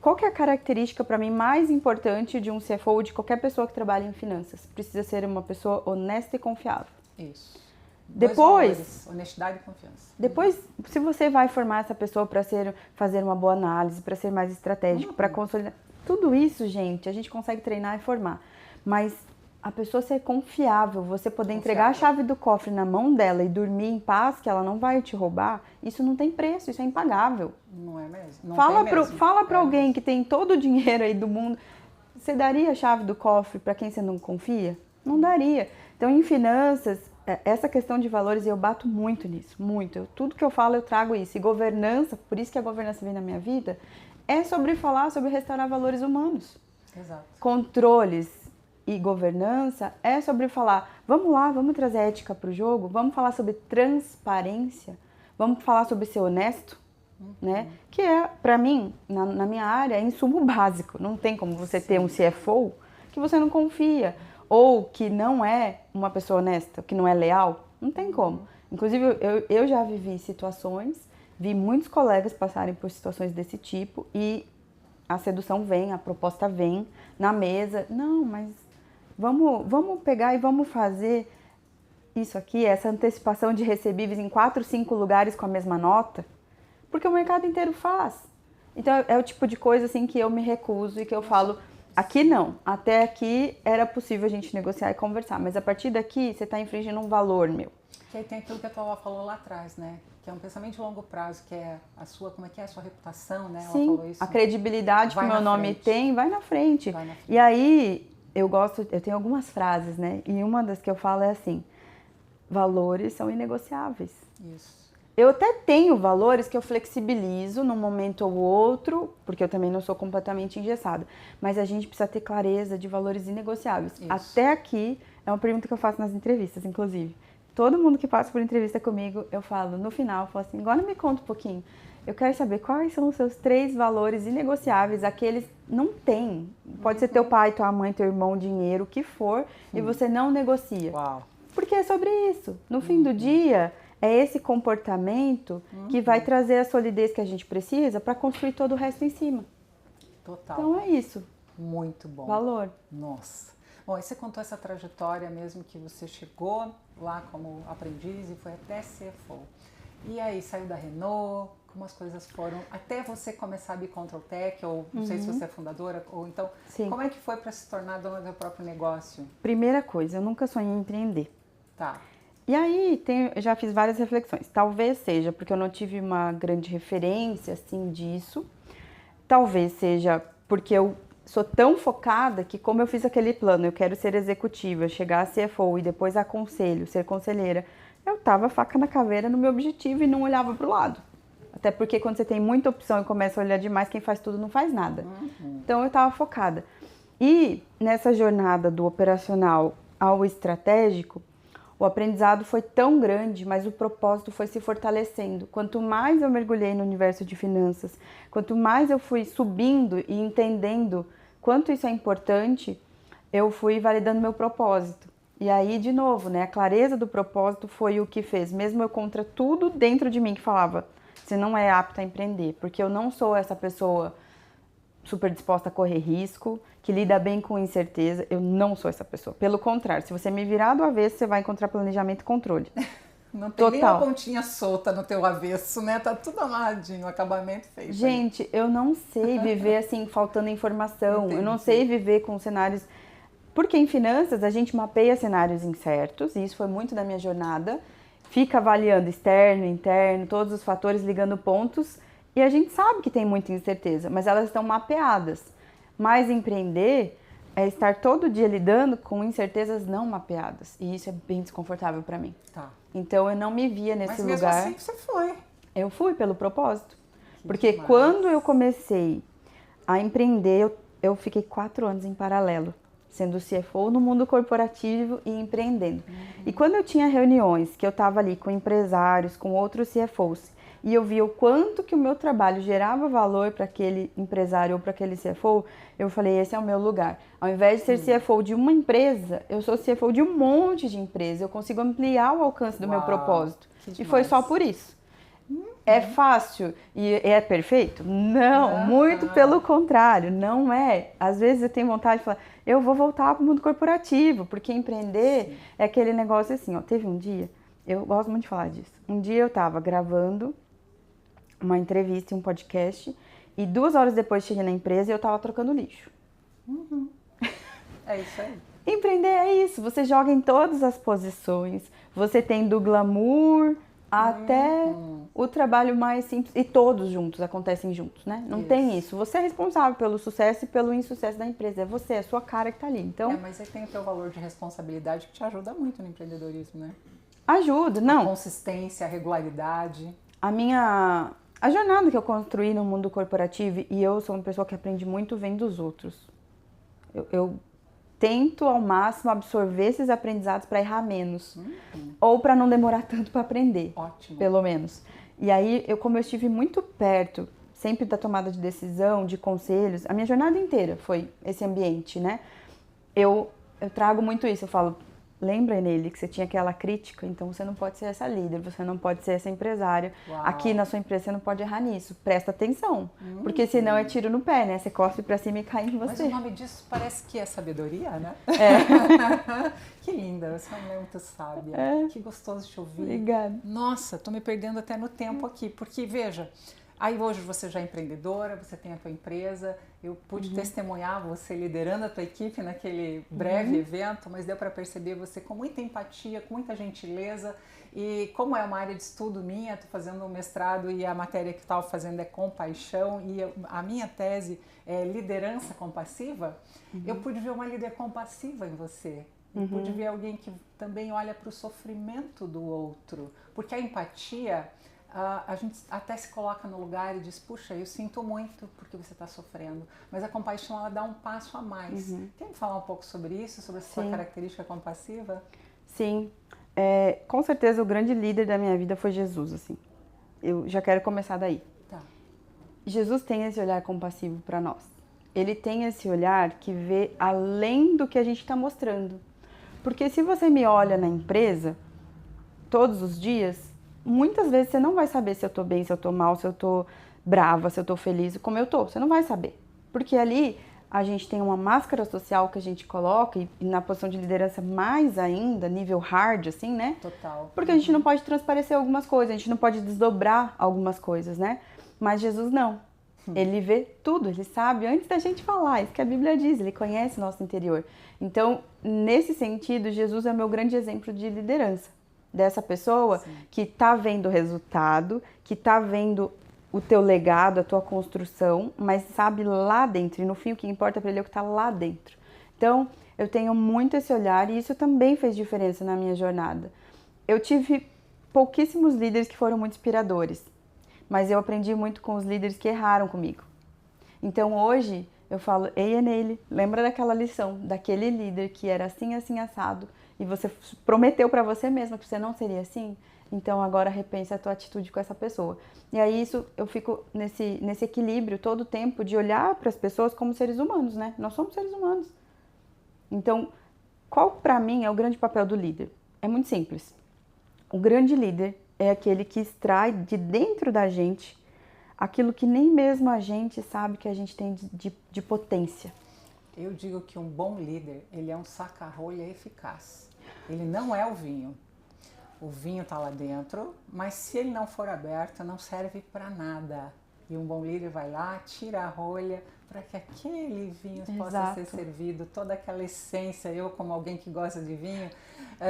qual que é a característica para mim mais importante de um CFO ou de qualquer pessoa que trabalha em finanças? Precisa ser uma pessoa honesta e confiável.
Isso.
Depois,
valores, honestidade e confiança.
Depois, se você vai formar essa pessoa para fazer uma boa análise, para ser mais estratégico, para consolidar, tudo isso, gente, a gente consegue treinar e formar. Mas a pessoa ser confiável, você poder entregar a chave do cofre na mão dela e dormir em paz, que ela não vai te roubar, isso não tem preço, isso é impagável.
Não é mesmo? Não
Fala para alguém que tem todo o dinheiro aí do mundo, você daria a chave do cofre para quem você não confia? Não daria. Então, em finanças, essa questão de valores, eu bato muito nisso, muito. Tudo que eu falo, eu trago isso. E governança, por isso que a governança vem na minha vida, é sobre falar sobre restaurar valores humanos.
Exato.
Controles e governança é sobre falar, vamos lá, vamos trazer ética para o jogo, vamos falar sobre transparência, vamos falar sobre ser honesto, né? Que é, para mim, na minha área, é insumo básico. Não tem como você ter um CFO que você não confia, ou que não é uma pessoa honesta, que não é leal. Não tem como. Inclusive, eu já vivi situações, vi muitos colegas passarem por situações desse tipo e a sedução vem, a proposta vem na mesa. Não, mas vamos pegar e vamos fazer isso aqui, essa antecipação de recebíveis em 4, 5 lugares com a mesma nota, porque o mercado inteiro faz. Então é o tipo de coisa assim que eu me recuso e que eu falo, aqui não, até aqui era possível a gente negociar e conversar, mas a partir daqui você está infringindo um valor meu.
Que aí tem aquilo que a tua avó falou lá atrás, né? Que é um pensamento de longo prazo, que é a sua, como é que é a sua reputação, né?
Sim, ela falou isso. A credibilidade que o meu nome tem vai na frente. E aí eu tenho algumas frases, né? E uma das que eu falo é assim, valores são inegociáveis.
Isso.
Eu até tenho valores que eu flexibilizo num momento ou outro, porque eu também não sou completamente engessada. Mas a gente precisa ter clareza de valores inegociáveis. Isso. Até aqui, é uma pergunta que eu faço nas entrevistas, inclusive. Todo mundo que passa por entrevista comigo, eu falo, no final, eu falo assim, agora me conta um pouquinho. Eu quero saber quais são os seus 3 valores inegociáveis, aqueles não tem. Pode ser teu pai, tua mãe, teu irmão, dinheiro, o que for, e você não negocia.
Uau.
Porque é sobre isso. No fim do dia, é esse comportamento que vai trazer a solidez que a gente precisa para construir todo o resto em cima.
Total.
Então é isso.
Muito bom.
Valor.
Nossa. Bom, e você contou essa trajetória mesmo que você chegou lá como aprendiz e foi até CFO. E aí, saiu da Renault, como as coisas foram, até você começar a Bicontrol Tech, ou não sei se você é fundadora, ou então, como é que foi para se tornar dona do seu próprio negócio?
Primeira coisa, eu nunca sonhei em empreender.
Tá.
E aí, eu já fiz várias reflexões. Talvez seja porque eu não tive uma grande referência, assim, disso. Talvez seja porque eu sou tão focada que, como eu fiz aquele plano, eu quero ser executiva, chegar a CFO e depois a conselho, ser conselheira, eu tava faca na caveira no meu objetivo e não olhava pro lado. Até porque quando você tem muita opção e começa a olhar demais, quem faz tudo não faz nada. Então eu tava focada. E nessa jornada do operacional ao estratégico, o aprendizado foi tão grande, mas o propósito foi se fortalecendo. Quanto mais eu mergulhei no universo de finanças, quanto mais eu fui subindo e entendendo quanto isso é importante, eu fui validando meu propósito. E aí, de novo, né, a clareza do propósito foi o que fez, mesmo eu contra tudo dentro de mim que falava, você não é apta a empreender, porque eu não sou essa pessoa super disposta a correr risco, que lida bem com incerteza, eu não sou essa pessoa. Pelo contrário, se você me virar do avesso, você vai encontrar planejamento e controle.
Não tem nem uma pontinha solta no teu avesso, né? Tá tudo amarradinho, o acabamento feito.
Gente, eu não sei viver assim, faltando informação, eu não sei viver com cenários... Porque em finanças a gente mapeia cenários incertos, e isso foi muito da minha jornada, fica avaliando externo, interno, todos os fatores, ligando pontos, e a gente sabe que tem muita incerteza, mas elas estão mapeadas. Mas empreender é estar todo dia lidando com incertezas não mapeadas, e isso é bem desconfortável para mim.
Tá.
Então eu não me via nesse
Mas
lugar.
mesmo assim você foi.
Eu fui pelo propósito.
Que
Porque
demais.
quando eu comecei a empreender, eu fiquei 4 anos em paralelo, sendo CFO no mundo corporativo e empreendendo. E quando eu tinha reuniões, que eu estava ali com empresários, com outros CFOs, e eu via o quanto que o meu trabalho gerava valor para aquele empresário ou para aquele CFO, eu falei, esse é o meu lugar. Ao invés de ser CFO de uma empresa, eu sou CFO de um monte de empresas. Eu consigo ampliar o alcance do meu propósito. E foi só por isso. É fácil e é perfeito? Não, muito pelo contrário, não é. Às vezes eu tenho vontade de falar, eu vou voltar para o mundo corporativo, porque empreender é aquele negócio assim, ó. Teve um dia, eu gosto muito de falar disso. Um dia eu estava gravando uma entrevista em um podcast e 2 horas depois cheguei na empresa e eu estava trocando lixo.
É isso aí.
Empreender é isso, você joga em todas as posições, você tem do glamour até o trabalho mais simples, e todos juntos, acontecem juntos, né? Não tem isso. Você é responsável pelo sucesso e pelo insucesso da empresa, é você, é a sua cara que tá ali. Então,
mas aí tem o teu valor de responsabilidade que te ajuda muito no empreendedorismo, né?
ajuda,
A
não.
consistência, a regularidade.
A jornada que eu construí no mundo corporativo, e eu sou uma pessoa que aprende muito vendo dos outros. Eu tento ao máximo absorver esses aprendizados para errar menos. Ou para não demorar tanto para aprender.
Ótimo.
Pelo menos. E aí, como eu estive muito perto, sempre da tomada de decisão, de conselhos, a minha jornada inteira foi esse ambiente, né? Eu trago muito isso, eu falo, lembra nele que você tinha aquela crítica, então você não pode ser essa líder, você não pode ser essa empresária.
Uau.
Aqui na sua empresa você não pode errar nisso, presta atenção. Porque senão é tiro no pé, né? Você cospe pra cima e cai em você.
Mas o nome disso parece que é sabedoria, né? Que linda, você é uma mulher muito sábia. Que gostoso te ouvir.
Obrigada.
Nossa, tô me perdendo até no tempo aqui, porque veja, aí hoje você já é empreendedora, você tem a tua empresa, eu pude testemunhar você liderando a tua equipe naquele breve evento, mas deu para perceber você com muita empatia, com muita gentileza, e como é uma área de estudo minha, estou fazendo um mestrado e a matéria que estava fazendo é compaixão, e a minha tese é liderança compassiva, eu pude ver uma líder compassiva em você. Eu pude ver alguém que também olha para o sofrimento do outro, porque a empatia, a gente até se coloca no lugar e diz, puxa, eu sinto muito porque você está sofrendo, mas a compaixão ela dá um passo a mais. Quer me falar um pouco sobre isso, sobre a sua característica compassiva?
Sim, com certeza o grande líder da minha vida foi Jesus, assim. Eu já quero começar daí.
Tá.
Jesus tem esse olhar compassivo para nós. Ele tem esse olhar que vê além do que a gente está mostrando. Porque se você me olha na empresa, todos os dias, muitas vezes você não vai saber se eu tô bem, se eu tô mal, se eu tô brava, se eu tô feliz, como eu tô. Você não vai saber. Porque ali a gente tem uma máscara social que a gente coloca, e na posição de liderança mais ainda, nível hard, assim, né?
Total.
Porque a gente não pode transparecer algumas coisas, a gente não pode desdobrar algumas coisas, né? Mas Jesus não. Ele vê tudo, ele sabe antes da gente falar, isso que a Bíblia diz, ele conhece o nosso interior. Então, nesse sentido, Jesus é o meu grande exemplo de liderança. Dessa pessoa que tá vendo o resultado, que tá vendo o teu legado, a tua construção, mas sabe lá dentro, e no fim o que importa para ele é o que tá lá dentro. Então, eu tenho muito esse olhar e isso também fez diferença na minha jornada. Eu tive pouquíssimos líderes que foram muito inspiradores, mas eu aprendi muito com os líderes que erraram comigo. Então hoje eu falo, ei, é nele, lembra daquela lição, daquele líder que era assim, assim, assado, e você prometeu para você mesma que você não seria assim, então agora repensa a tua atitude com essa pessoa. E aí isso eu fico nesse equilíbrio todo o tempo de olhar para as pessoas como seres humanos, né? Nós somos seres humanos. Então, qual para mim é o grande papel do líder? É muito simples. O grande líder é aquele que extrai de dentro da gente aquilo que nem mesmo a gente sabe que a gente tem de potência.
Eu digo que um bom líder, ele é um saca-rolha eficaz. Ele não é o vinho. O vinho está lá dentro, mas se ele não for aberto, não serve para nada. E um bom líder vai lá, tira a rolha para que aquele vinho possa
Exato.
ser servido, toda aquela essência. Eu, como alguém que gosta de vinho,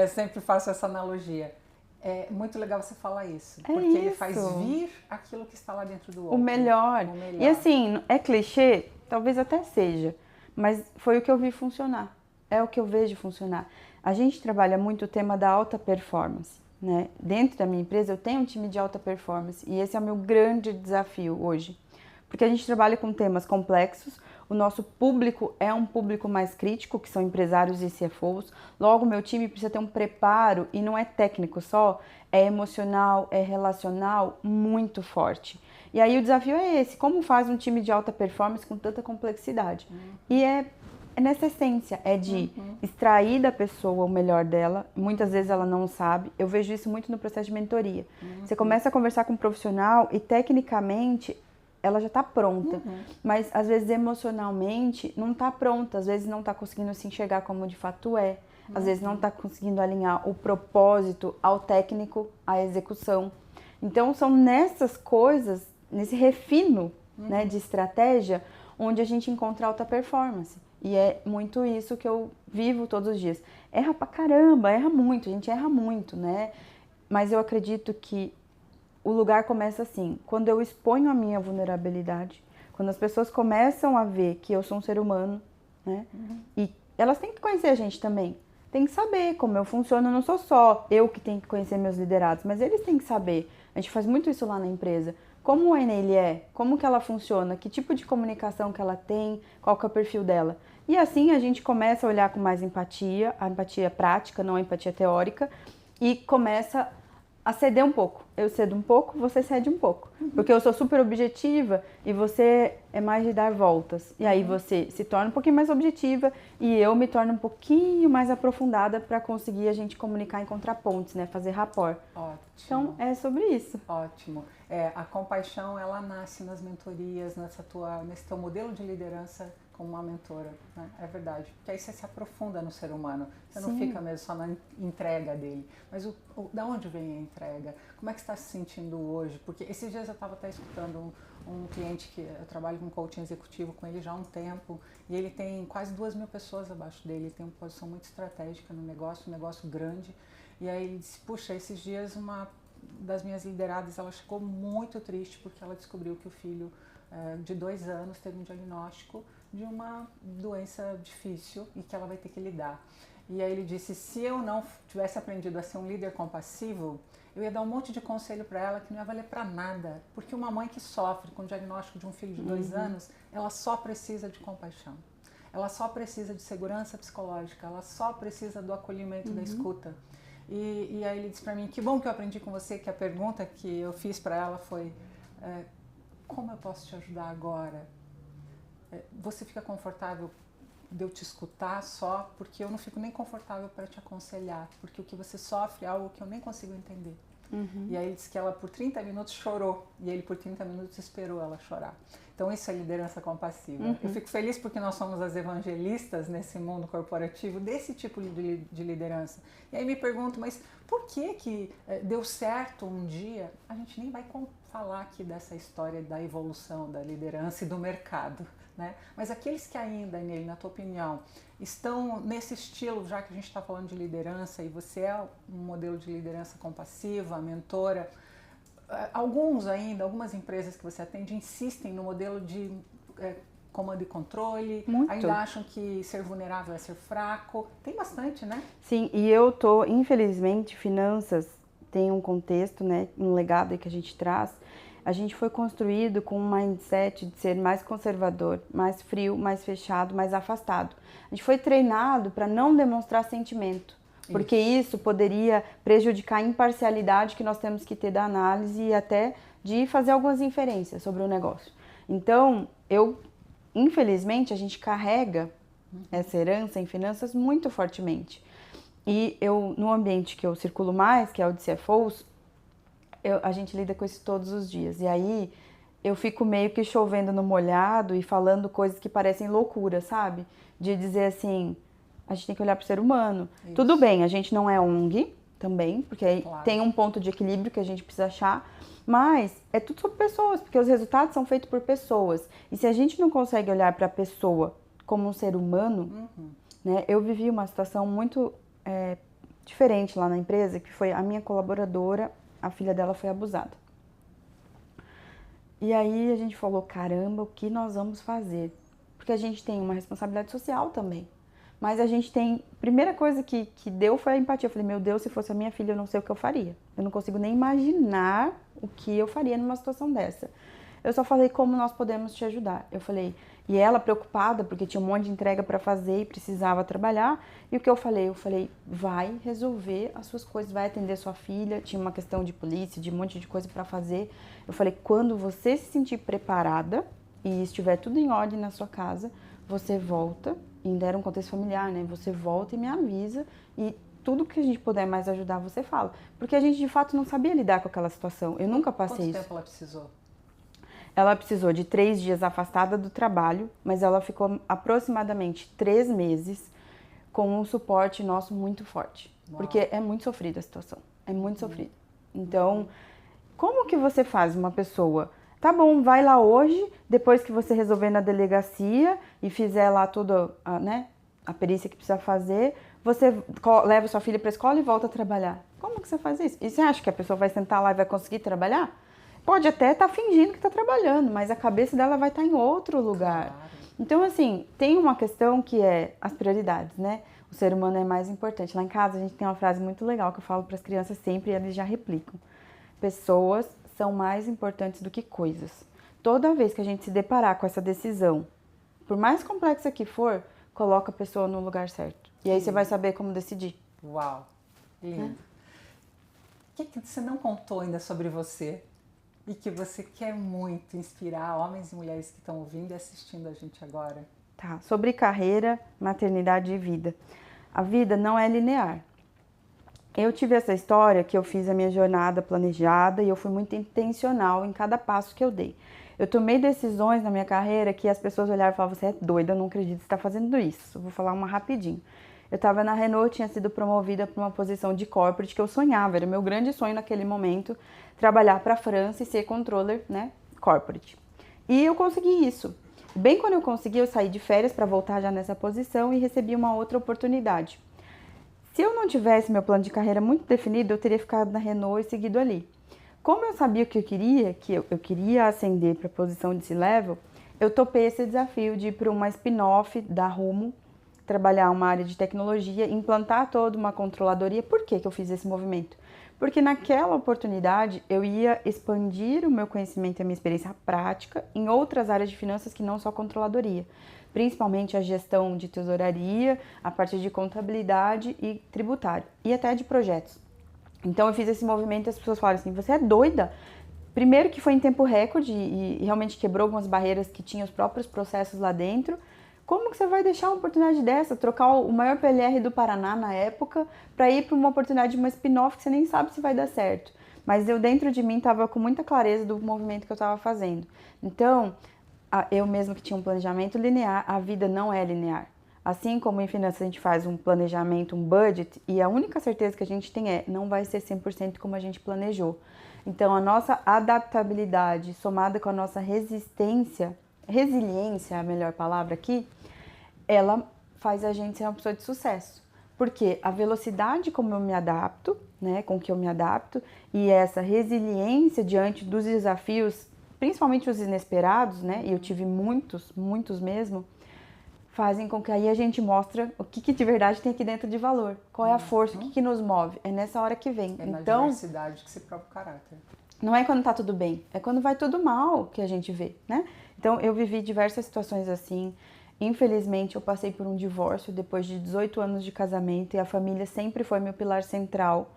sempre faço essa analogia. É muito legal você falar isso, porque ele faz vir aquilo que está lá dentro do outro.
O melhor. E assim, é clichê? Talvez até seja, mas foi o que eu vi funcionar. É o que eu vejo funcionar. A gente trabalha muito o tema da alta performance, né? Dentro da minha empresa eu tenho um time de alta performance e esse é o meu grande desafio hoje. Porque a gente trabalha com temas complexos, o nosso público é um público mais crítico, que são empresários e CFOs. Logo, meu time precisa ter um preparo, e não é técnico só, é emocional, é relacional, muito forte. E aí o desafio é esse, como faz um time de alta performance com tanta complexidade? E é nessa essência, é de extrair da pessoa o melhor dela, muitas vezes ela não sabe, eu vejo isso muito no processo de mentoria. Você começa a conversar com um profissional e tecnicamente ela já está pronta, mas às vezes emocionalmente não está pronta, às vezes não está conseguindo se enxergar como de fato é, às vezes não está conseguindo alinhar o propósito ao técnico, à execução. Então são nessas coisas, nesse refino, né, de estratégia, onde a gente encontra alta performance. E é muito isso que eu vivo todos os dias. Erra pra caramba, erra muito, a gente erra muito, né? Mas eu acredito que o lugar começa assim, quando eu exponho a minha vulnerabilidade, quando as pessoas começam a ver que eu sou um ser humano, né? E elas têm que conhecer a gente também, tem que saber como eu funciono, não sou só eu que tenho que conhecer meus liderados, mas eles têm que saber. A gente faz muito isso lá na empresa. Como a Eneile é, como que ela funciona, que tipo de comunicação que ela tem, qual que é o perfil dela. E assim a gente começa a olhar com mais empatia, a empatia prática, não a empatia teórica, e começa a ceder um pouco. Eu cedo um pouco, você cede um pouco. Porque eu sou super objetiva e você é mais de dar voltas. E aí você se torna um pouquinho mais objetiva e eu me torno um pouquinho mais aprofundada para conseguir a gente comunicar em contrapontos, né? Fazer rapport.
Ótimo.
Então, é sobre isso.
Ótimo. A compaixão, ela nasce nas mentorias, nesse teu modelo de liderança como uma mentora, né? É verdade. Porque aí você se aprofunda no ser humano. Você não fica mesmo só na entrega dele. Mas da onde vem a entrega? Como é que você está se sentindo hoje? Porque esses dias eu estava até escutando um cliente que eu trabalho com coaching executivo com ele já há um tempo e ele tem quase 2.000 pessoas abaixo dele. Ele tem uma posição muito estratégica no negócio, um negócio grande. E aí ele disse, puxa, esses dias uma das minhas lideradas, ela ficou muito triste porque ela descobriu que o filho de 2 anos teve um diagnóstico de uma doença difícil e que ela vai ter que lidar. E aí ele disse, se eu não tivesse aprendido a ser um líder compassivo, eu ia dar um monte de conselho para ela que não ia valer para nada, porque uma mãe que sofre com o diagnóstico de um filho de 2 anos, ela só precisa de compaixão. Ela só precisa de segurança psicológica, ela só precisa do acolhimento, da escuta. E aí ele disse para mim, que bom que eu aprendi com você, que a pergunta que eu fiz para ela foi, como eu posso te ajudar agora? Você fica confortável de eu te escutar só? Porque eu não fico nem confortável para te aconselhar, porque o que você sofre é algo que eu nem consigo entender. E aí ele disse que ela por 30 minutos chorou e ele por 30 minutos esperou ela chorar. Então isso é liderança compassiva. Eu fico feliz porque nós somos as evangelistas nesse mundo corporativo desse tipo de liderança. E aí me pergunto, mas por que deu certo um dia? A gente nem vai falar aqui dessa história da evolução da liderança e do mercado, né? Mas aqueles que ainda, Eneile, na tua opinião, estão nesse estilo, já que a gente está falando de liderança e você é um modelo de liderança compassiva, mentora, algumas empresas que você atende insistem no modelo de comando e controle, ainda acham que ser vulnerável é ser fraco, tem bastante, né?
Sim, e infelizmente, finanças tem um contexto, né, um legado que a gente traz. A gente foi construído com um mindset de ser mais conservador, mais frio, mais fechado, mais afastado. A gente foi treinado para não demonstrar sentimento, porque isso poderia prejudicar a imparcialidade que nós temos que ter da análise e até de fazer algumas inferências sobre o negócio. Então, infelizmente, a gente carrega essa herança em finanças muito fortemente. E no ambiente que eu circulo mais, que é o de CFOs, a gente lida com isso todos os dias. E aí eu fico meio que chovendo no molhado e falando coisas que parecem loucura, sabe? De dizer assim, a gente tem que olhar para o ser humano. Isso. Tudo bem, a gente não é ONG também, porque aí tem um ponto de equilíbrio que a gente precisa achar, Mas é tudo sobre pessoas, porque os resultados são feitos por pessoas. E se a gente não consegue olhar para a pessoa como um ser humano, né? Eu vivi uma situação muito diferente lá na empresa, que foi a minha colaboradora, a filha dela foi abusada. E aí a gente falou, caramba, o que nós vamos fazer? Porque a gente tem uma responsabilidade social também. Mas a gente tem... Primeira coisa que deu foi a empatia. Eu falei, meu Deus, se fosse a minha filha, eu não sei o que eu faria. Eu não consigo nem imaginar o que eu faria numa situação dessa. Eu só falei, como nós podemos te ajudar? Eu falei... E ela preocupada, porque tinha um monte de entrega para fazer e precisava trabalhar. E o que eu falei? Eu falei, vai resolver as suas coisas, vai atender sua filha. Tinha uma questão de polícia, de um monte de coisa para fazer. Eu falei, quando você se sentir preparada e estiver tudo em ordem na sua casa, você volta, e ainda era um contexto familiar, né? Você volta e me avisa e tudo que a gente puder mais ajudar, você fala. Porque a gente, de fato, não sabia lidar com aquela situação. Eu nunca passei isso.
Quanto tempo ela precisou?
Ela precisou de 3 dias afastada do trabalho, mas ela ficou aproximadamente 3 meses com um suporte nosso muito forte. Uau. Porque é muito sofrida a situação, é muito sofrida. Então, como que você faz uma pessoa... Tá bom, vai lá hoje, depois que você resolver na delegacia e fizer lá tudo, a perícia que precisa fazer, você leva sua filha para a escola e volta a trabalhar. Como que você faz isso? E você acha que a pessoa vai sentar lá e vai conseguir trabalhar? Pode até estar fingindo que está trabalhando, mas a cabeça dela vai estar em outro lugar. Claro. Então, assim, tem uma questão que é as prioridades, né? O ser humano é mais importante. Lá em casa a gente tem uma frase muito legal que eu falo para as crianças sempre e eles já replicam. Pessoas são mais importantes do que coisas. Toda vez que a gente se deparar com essa decisão, por mais complexa que for, coloca a pessoa no lugar certo. E aí você vai saber como decidir.
Uau, lindo. O que você não contou ainda sobre você e que você quer muito inspirar homens e mulheres que estão ouvindo e assistindo a gente agora?
Tá, sobre carreira, maternidade e vida. A vida não é linear. Eu tive essa história que eu fiz a minha jornada planejada e eu fui muito intencional em cada passo que eu dei. Eu tomei decisões na minha carreira que as pessoas olharam e falavam, você é doida, eu não acredito que você está fazendo isso. Eu vou falar uma rapidinho. Eu estava na Renault, tinha sido promovida para uma posição de corporate que eu sonhava, era o meu grande sonho naquele momento, trabalhar para a França e ser controller, né, corporate. E eu consegui isso. Bem quando eu consegui, eu saí de férias para voltar já nessa posição e recebi uma outra oportunidade. Se eu não tivesse meu plano de carreira muito definido, eu teria ficado na Renault e seguido ali. Como eu sabia o que eu queria ascender para a posição de C-Level, eu topei esse desafio de ir para uma spin-off da Rumo, trabalhar uma área de tecnologia, implantar toda uma controladoria. Por que eu fiz esse movimento? Porque naquela oportunidade eu ia expandir o meu conhecimento e a minha experiência prática em outras áreas de finanças que não só controladoria. Principalmente a gestão de tesouraria, a parte de contabilidade e tributário, e até de projetos. Então eu fiz esse movimento e as pessoas falaram assim, você é doida? Primeiro que foi em tempo recorde e realmente quebrou algumas barreiras que tinham os próprios processos lá dentro. Como que você vai deixar uma oportunidade dessa, trocar o maior PLR do Paraná na época, para ir para uma oportunidade de uma spin-off que você nem sabe se vai dar certo? Mas eu dentro de mim estava com muita clareza do movimento que eu estava fazendo. Então, eu mesma que tinha um planejamento linear, a vida não é linear. Assim como em finanças a gente faz um planejamento, um budget, e a única certeza que a gente tem não vai ser 100% como a gente planejou. Então a nossa adaptabilidade somada com a nossa resiliência é a melhor palavra aqui, ela faz a gente ser uma pessoa de sucesso. Porque a velocidade como eu me adapto, né, com que eu me adapto, e essa resiliência diante dos desafios, principalmente os inesperados, né, e eu tive muitos mesmo, fazem com que aí a gente mostra o que de verdade tem aqui dentro de valor. Qual é a força, o que nos move. É nessa hora que vem.
É na diversidade que se prova o caráter.
Não é quando tá tudo bem, é quando vai tudo mal que a gente vê, né? Então eu vivi diversas situações assim. Infelizmente eu passei por um divórcio depois de 18 anos de casamento e a família sempre foi meu pilar central.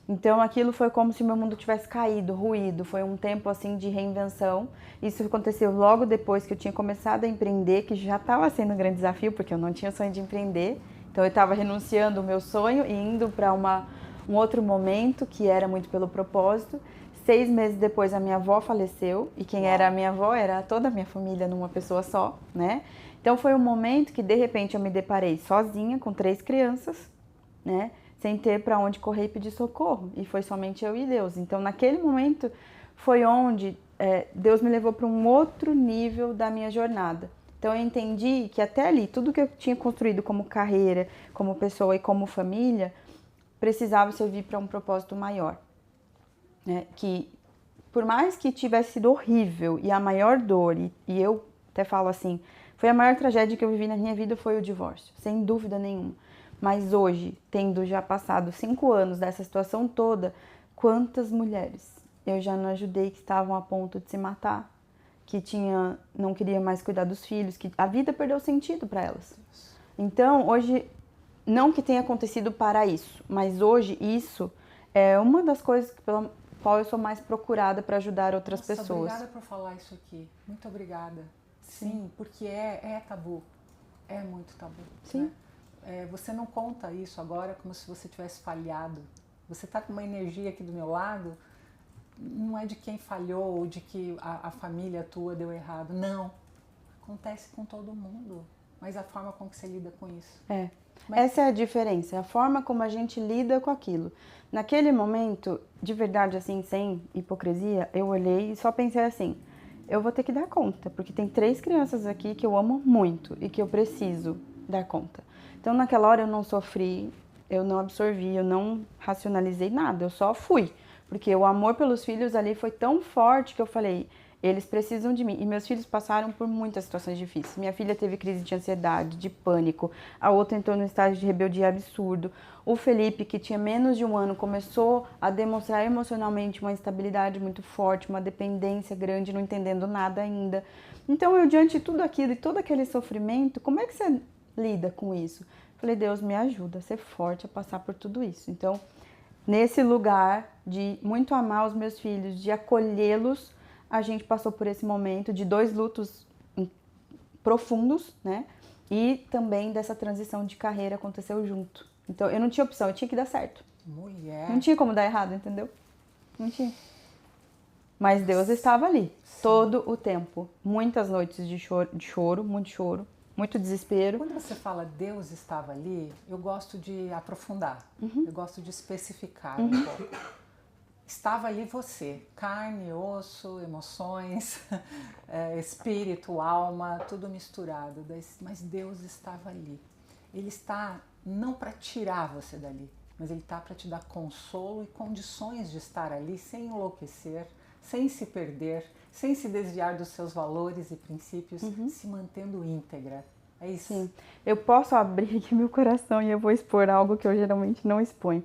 Então aquilo foi como se meu mundo tivesse caído, ruído. Foi um tempo assim de reinvenção. Isso aconteceu logo depois que eu tinha começado a empreender, que já estava sendo um grande desafio, porque eu não tinha sonho de empreender. Então eu estava renunciando o meu sonho e indo para um outro momento que era muito pelo propósito. 6 meses depois a minha avó faleceu e quem era a minha avó era toda a minha família numa pessoa só, né? Então foi um momento que de repente eu me deparei sozinha com 3 crianças, né? Sem ter para onde correr e pedir socorro. E foi somente eu e Deus. Então naquele momento foi onde Deus me levou para um outro nível da minha jornada. Então eu entendi que até ali, tudo que eu tinha construído como carreira, como pessoa e como família, precisava servir para um propósito maior. Né? Que por mais que tivesse sido horrível e a maior dor, e eu até falo assim, foi a maior tragédia que eu vivi na minha vida foi o divórcio, sem dúvida nenhuma. Mas hoje, tendo já passado 5 anos dessa situação toda, quantas mulheres eu já não ajudei que estavam a ponto de se matar, que não queria mais cuidar dos filhos, que a vida perdeu sentido para elas. Então, hoje, não que tenha acontecido para isso, mas hoje isso é uma das coisas pela qual eu sou mais procurada para ajudar outras pessoas.
Obrigada por falar isso aqui. Muito obrigada. Sim, porque é tabu. É muito tabu.
Sim.
Né? Você não conta isso agora como se você tivesse falhado. Você está com uma energia aqui do meu lado, não é de quem falhou ou de que a família tua deu errado. Não. Acontece com todo mundo. Mas a forma como que você lida com isso.
Essa é a diferença, a forma como a gente lida com aquilo. Naquele momento, de verdade, assim, sem hipocrisia, eu olhei e só pensei assim, eu vou ter que dar conta, porque tem 3 crianças aqui que eu amo muito e que eu preciso dar conta. Então, naquela hora eu não sofri, eu não absorvi, eu não racionalizei nada, eu só fui. Porque o amor pelos filhos ali foi tão forte que eu falei, eles precisam de mim. E meus filhos passaram por muitas situações difíceis. Minha filha teve crise de ansiedade, de pânico. A outra entrou num estágio de rebeldia absurdo. O Felipe, que tinha menos de 1 ano, começou a demonstrar emocionalmente uma instabilidade muito forte, uma dependência grande, não entendendo nada ainda. Então, eu, diante de tudo aquilo e todo aquele sofrimento, como é que você lida com isso? Falei, Deus, me ajuda a ser forte, a passar por tudo isso. Então, nesse lugar de muito amar os meus filhos, de acolhê-los, a gente passou por esse momento de 2 lutos profundos, né? E também dessa transição de carreira aconteceu junto. Então, eu não tinha opção, eu tinha que dar certo.
Mulher.
Não tinha como dar errado, entendeu? Não tinha. Mas Deus estava ali, todo o tempo. Muitas noites de choro, muito desespero.
Quando você fala Deus estava ali, eu gosto de aprofundar, eu gosto de especificar um pouco. Estava ali você, carne, osso, emoções, espírito, alma, tudo misturado, mas Deus estava ali. Ele está não para tirar você dali, mas Ele está para te dar consolo e condições de estar ali sem enlouquecer, sem se perder, sem se desviar dos seus valores e princípios, se mantendo íntegra. É isso?
Sim. Eu posso abrir aqui meu coração e eu vou expor algo que eu geralmente não exponho.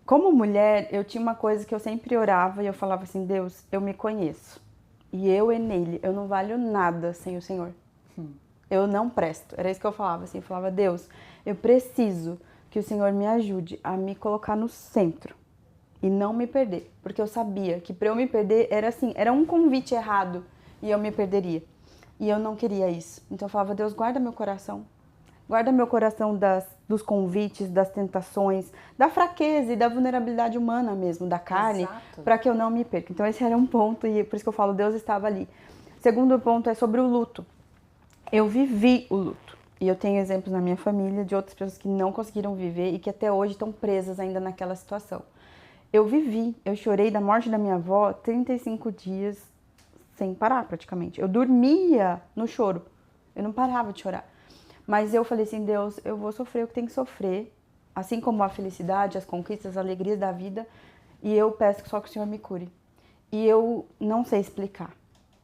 Como mulher, eu tinha uma coisa que eu sempre orava e eu falava assim, Deus, eu me conheço. E eu é nele, eu não valho nada sem o Senhor. Eu não presto. Era isso que eu falava, assim, eu falava, Deus, eu preciso que o Senhor me ajude a me colocar no centro e não me perder. Porque eu sabia que para eu me perder era assim, era um convite errado e eu me perderia. E eu não queria isso. Então eu falava, Deus, guarda meu coração. Guarda meu coração dos convites, das tentações, da fraqueza e da vulnerabilidade humana mesmo, da carne, para que eu não me perca. Então esse era um ponto e por isso que eu falo, Deus estava ali. Segundo ponto é sobre o luto. Eu vivi o luto. E eu tenho exemplos na minha família de outras pessoas que não conseguiram viver e que até hoje estão presas ainda naquela situação. Eu vivi, eu chorei da morte da minha avó 35 dias sem parar praticamente. Eu dormia no choro, eu não parava de chorar. Mas eu falei assim, Deus, eu vou sofrer o que tem que sofrer, assim como a felicidade, as conquistas, as alegrias da vida, e eu peço só que o Senhor me cure. E eu não sei explicar,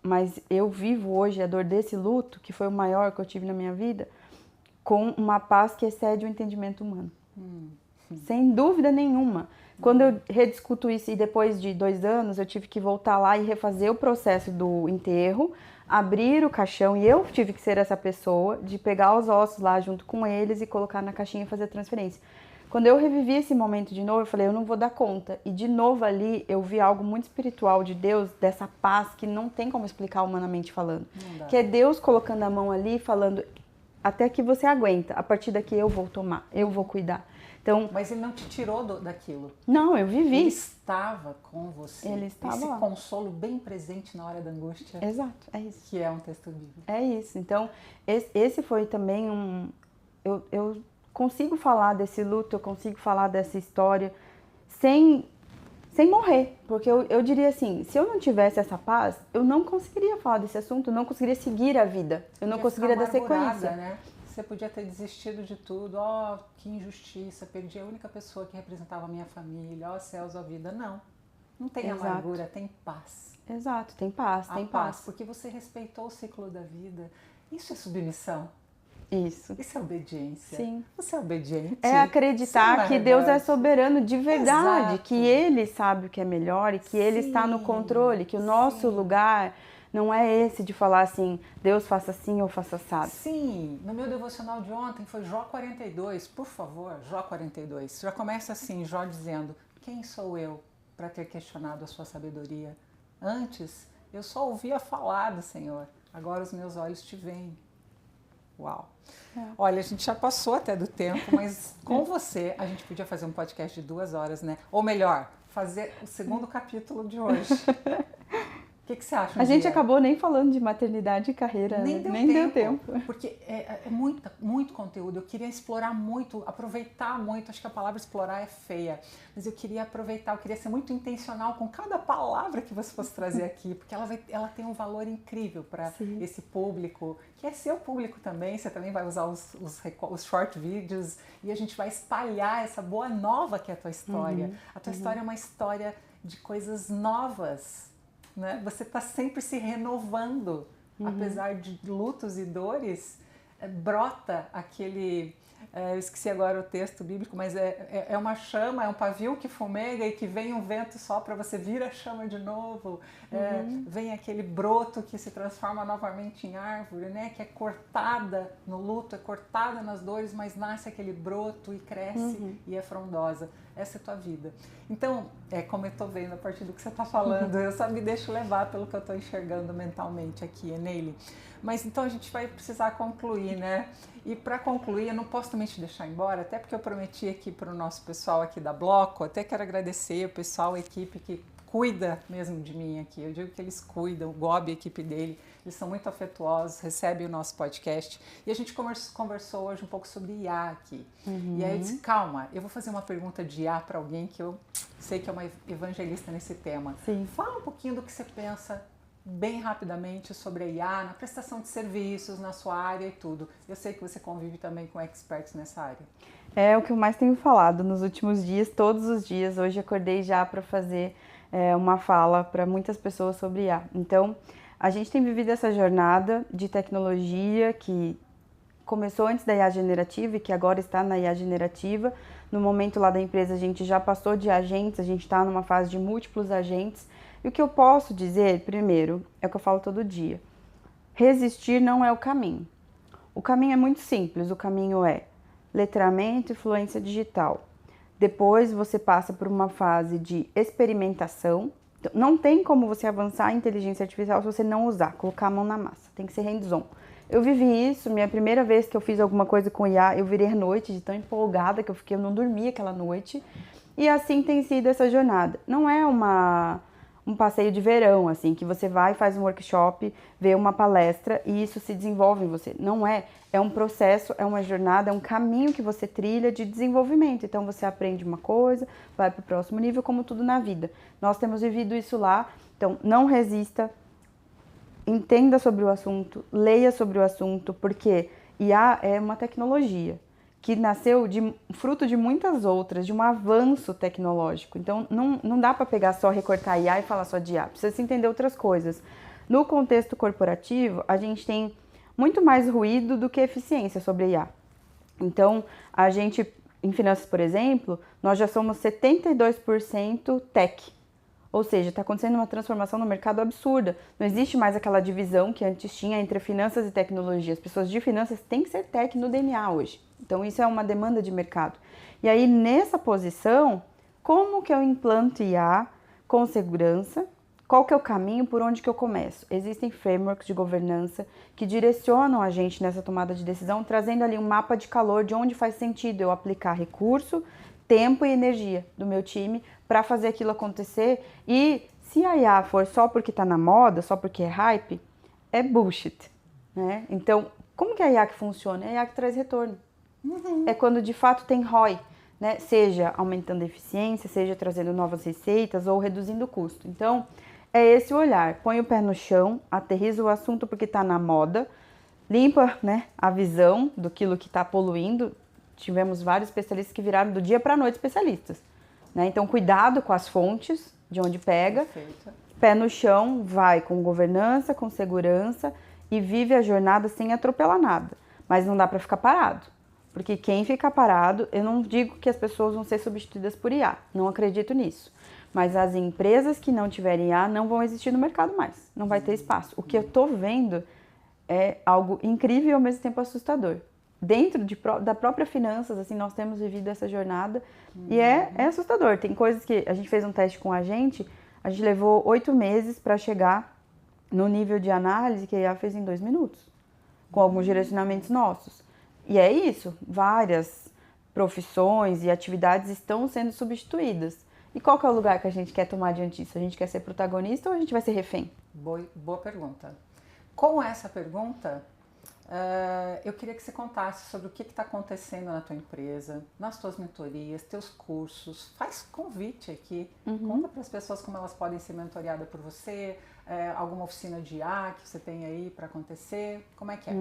mas eu vivo hoje a dor desse luto, que foi o maior que eu tive na minha vida, com uma paz que excede o entendimento humano. Sem dúvida nenhuma. Quando eu rediscuto isso e depois de 2 anos, eu tive que voltar lá e refazer o processo do enterro, abrir o caixão, e eu tive que ser essa pessoa de pegar os ossos lá junto com eles e colocar na caixinha e fazer a transferência. Quando eu revivi esse momento de novo, eu falei, eu não vou dar conta. E de novo ali, eu vi algo muito espiritual de Deus, dessa paz que não tem como explicar humanamente falando. Que é Deus colocando a mão ali, falando, até que você aguenta, a partir daqui eu vou tomar, eu vou cuidar. Então,
mas Ele não te tirou daquilo.
Não, eu vivi.
Ele estava com você.
Ele estava
esse
lá.
Consolo bem presente na hora da angústia.
Exato, é isso.
Que é um texto bíblico.
É isso. Então, esse foi também eu consigo falar desse luto, eu consigo falar dessa história sem sem morrer. Porque eu diria assim, se eu não tivesse essa paz, eu não conseguiria falar desse assunto, eu não conseguiria seguir a vida, eu não conseguiria dar sequência.
Né? Você podia ter desistido de tudo, ó, que injustiça, perdi a única pessoa que representava a minha família, ó céus, ó vida. Não tem amargura, tem paz.
Exato, tem paz, tem paz.
Porque você respeitou o ciclo da vida. Isso é submissão.
Isso
é obediência.
Sim.
Você é obediente.
É acreditar que Deus é soberano de verdade,
Exato.
que Ele sabe o que é melhor e que Ele está no controle, que o nosso lugar não é esse de falar assim, Deus faça assim ou faça assado.
Sim, no meu devocional de ontem foi Jó 42, por favor, Jó 42. Já começa assim, Jó dizendo, quem sou eu para ter questionado a sua sabedoria? Antes, eu só ouvia falar do Senhor, agora os meus olhos te veem. Uau! Olha, a gente já passou até do tempo, mas com você a gente podia fazer um podcast de 2 horas, né? Ou melhor, fazer o segundo capítulo de hoje. O que você acha?
A gente acabou nem falando de maternidade e carreira,
nem deu tempo. Porque é muito conteúdo. Eu queria explorar muito, aproveitar muito. Acho que a palavra explorar é feia, mas eu queria aproveitar, eu queria ser muito intencional com cada palavra que você fosse trazer aqui, porque ela tem um valor incrível para esse público, que é seu público também. Você também vai usar os short vídeos e a gente vai espalhar essa boa nova que é a tua história. A tua história é uma história de coisas novas. Né? Você está sempre se renovando, apesar de lutos e dores, brota aquele, eu esqueci agora o texto bíblico, mas é uma chama, é um pavio que fumega e que vem um vento só para você vir a chama de novo, vem aquele broto que se transforma novamente em árvore, né? Que é cortada no luto, é cortada nas dores, mas nasce aquele broto e cresce e é frondosa. Essa é a tua vida. Então, como eu estou vendo a partir do que você está falando, eu só me deixo levar pelo que eu estou enxergando mentalmente aqui, Eneile. Mas então a gente vai precisar concluir, né? E para concluir, eu não posso também te deixar embora, até porque eu prometi aqui para o nosso pessoal aqui da Bloco, até quero agradecer o pessoal, a equipe que cuida mesmo de mim aqui. Eu digo que eles cuidam, o Gobi, a equipe dele, eles são muito afetuosos, recebem o nosso podcast. E a gente conversou hoje um pouco sobre IA aqui. E aí eu disse, calma, eu vou fazer uma pergunta de IA para alguém que eu sei que é uma evangelista nesse tema.
Sim.
Fala um pouquinho do que você pensa bem rapidamente sobre a IA, na prestação de serviços, na sua área e tudo. Eu sei que você convive também com experts nessa área.
É o que eu mais tenho falado nos últimos dias, todos os dias. Hoje acordei já para fazer uma fala para muitas pessoas sobre IA. Então, a gente tem vivido essa jornada de tecnologia que começou antes da IA generativa e que agora está na IA generativa. No momento lá da empresa a gente já passou de agentes, a gente está numa fase de múltiplos agentes. E o que eu posso dizer, primeiro, é o que eu falo todo dia. Resistir não é o caminho. O caminho é muito simples, o caminho é letramento e fluência digital. Depois você passa por uma fase de experimentação. Então, não tem como você avançar em inteligência artificial se você não usar, colocar a mão na massa. Tem que ser hands-on. Eu vivi isso, minha primeira vez que eu fiz alguma coisa com IA, eu virei à noite de tão empolgada que eu não dormia aquela noite. E assim tem sido essa jornada. Não é um passeio de verão, assim, que você vai, faz um workshop, vê uma palestra e isso se desenvolve em você. Não é. É um processo, é uma jornada, é um caminho que você trilha de desenvolvimento. Então você aprende uma coisa, vai para o próximo nível, como tudo na vida. Nós temos vivido isso lá, então não resista, entenda sobre o assunto, leia sobre o assunto, porque IA é uma tecnologia que nasceu fruto de muitas outras, de um avanço tecnológico. Então, não dá para pegar só, recortar IA e falar só de IA, precisa se entender outras coisas. No contexto corporativo, a gente tem muito mais ruído do que eficiência sobre IA. Então, a gente, em finanças, por exemplo, nós já somos 72% tech. Ou seja, está acontecendo uma transformação no mercado absurda. Não existe mais aquela divisão que antes tinha entre finanças e tecnologia. As pessoas de finanças têm que ser tech no DNA hoje. Então, isso é uma demanda de mercado. E aí, nessa posição, como que eu implanto IA com segurança? Qual que é o caminho, por onde que eu começo? Existem frameworks de governança que direcionam a gente nessa tomada de decisão, trazendo ali um mapa de calor de onde faz sentido eu aplicar recurso, tempo e energia do meu time para fazer aquilo acontecer. E se a IA for só porque está na moda, só porque é hype, é bullshit, né? Então, como que é a IA que funciona? É a IA que traz retorno. É quando de fato tem ROI. né? Seja aumentando a eficiência, seja trazendo novas receitas ou reduzindo o custo. Então, é esse o olhar. Põe o pé no chão, aterriza o assunto porque está na moda, limpa, né, a visão do que está poluindo. Tivemos vários especialistas que viraram do dia para a noite especialistas, né? Então, cuidado com as fontes, de onde pega.
Perfeito.
Pé no chão, vai com governança, com segurança e vive a jornada sem atropelar nada. Mas não dá para ficar parado, porque quem fica parado, eu não digo que as pessoas vão ser substituídas por IA, não acredito nisso. Mas as empresas que não tiverem IA não vão existir no mercado mais, não vai ter espaço. O que eu estou vendo é algo incrível e ao mesmo tempo assustador. Dentro da própria finanças, assim, nós temos vivido essa jornada e é assustador. Tem coisas que a gente fez um teste com a gente levou 8 meses para chegar no nível de análise que a IA fez em 2 minutos, com alguns direcionamentos nossos. E é isso, várias profissões e atividades estão sendo substituídas. E qual que é o lugar que a gente quer tomar diante disso? A gente quer ser protagonista ou a gente vai ser refém?
Boa pergunta. Com essa pergunta, eu queria que você contasse sobre o que está acontecendo na tua empresa, nas tuas mentorias, teus cursos. Faz convite aqui, conta para as pessoas como elas podem ser mentoriadas por você, alguma oficina de IA que você tem aí para acontecer, como é que é?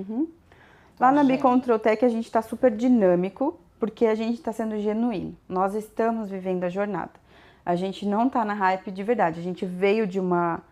Lá na Bicontroltech a gente está super dinâmico, porque a gente está sendo genuíno. Nós estamos vivendo a jornada. A gente não está na hype de verdade, a gente veio de uma...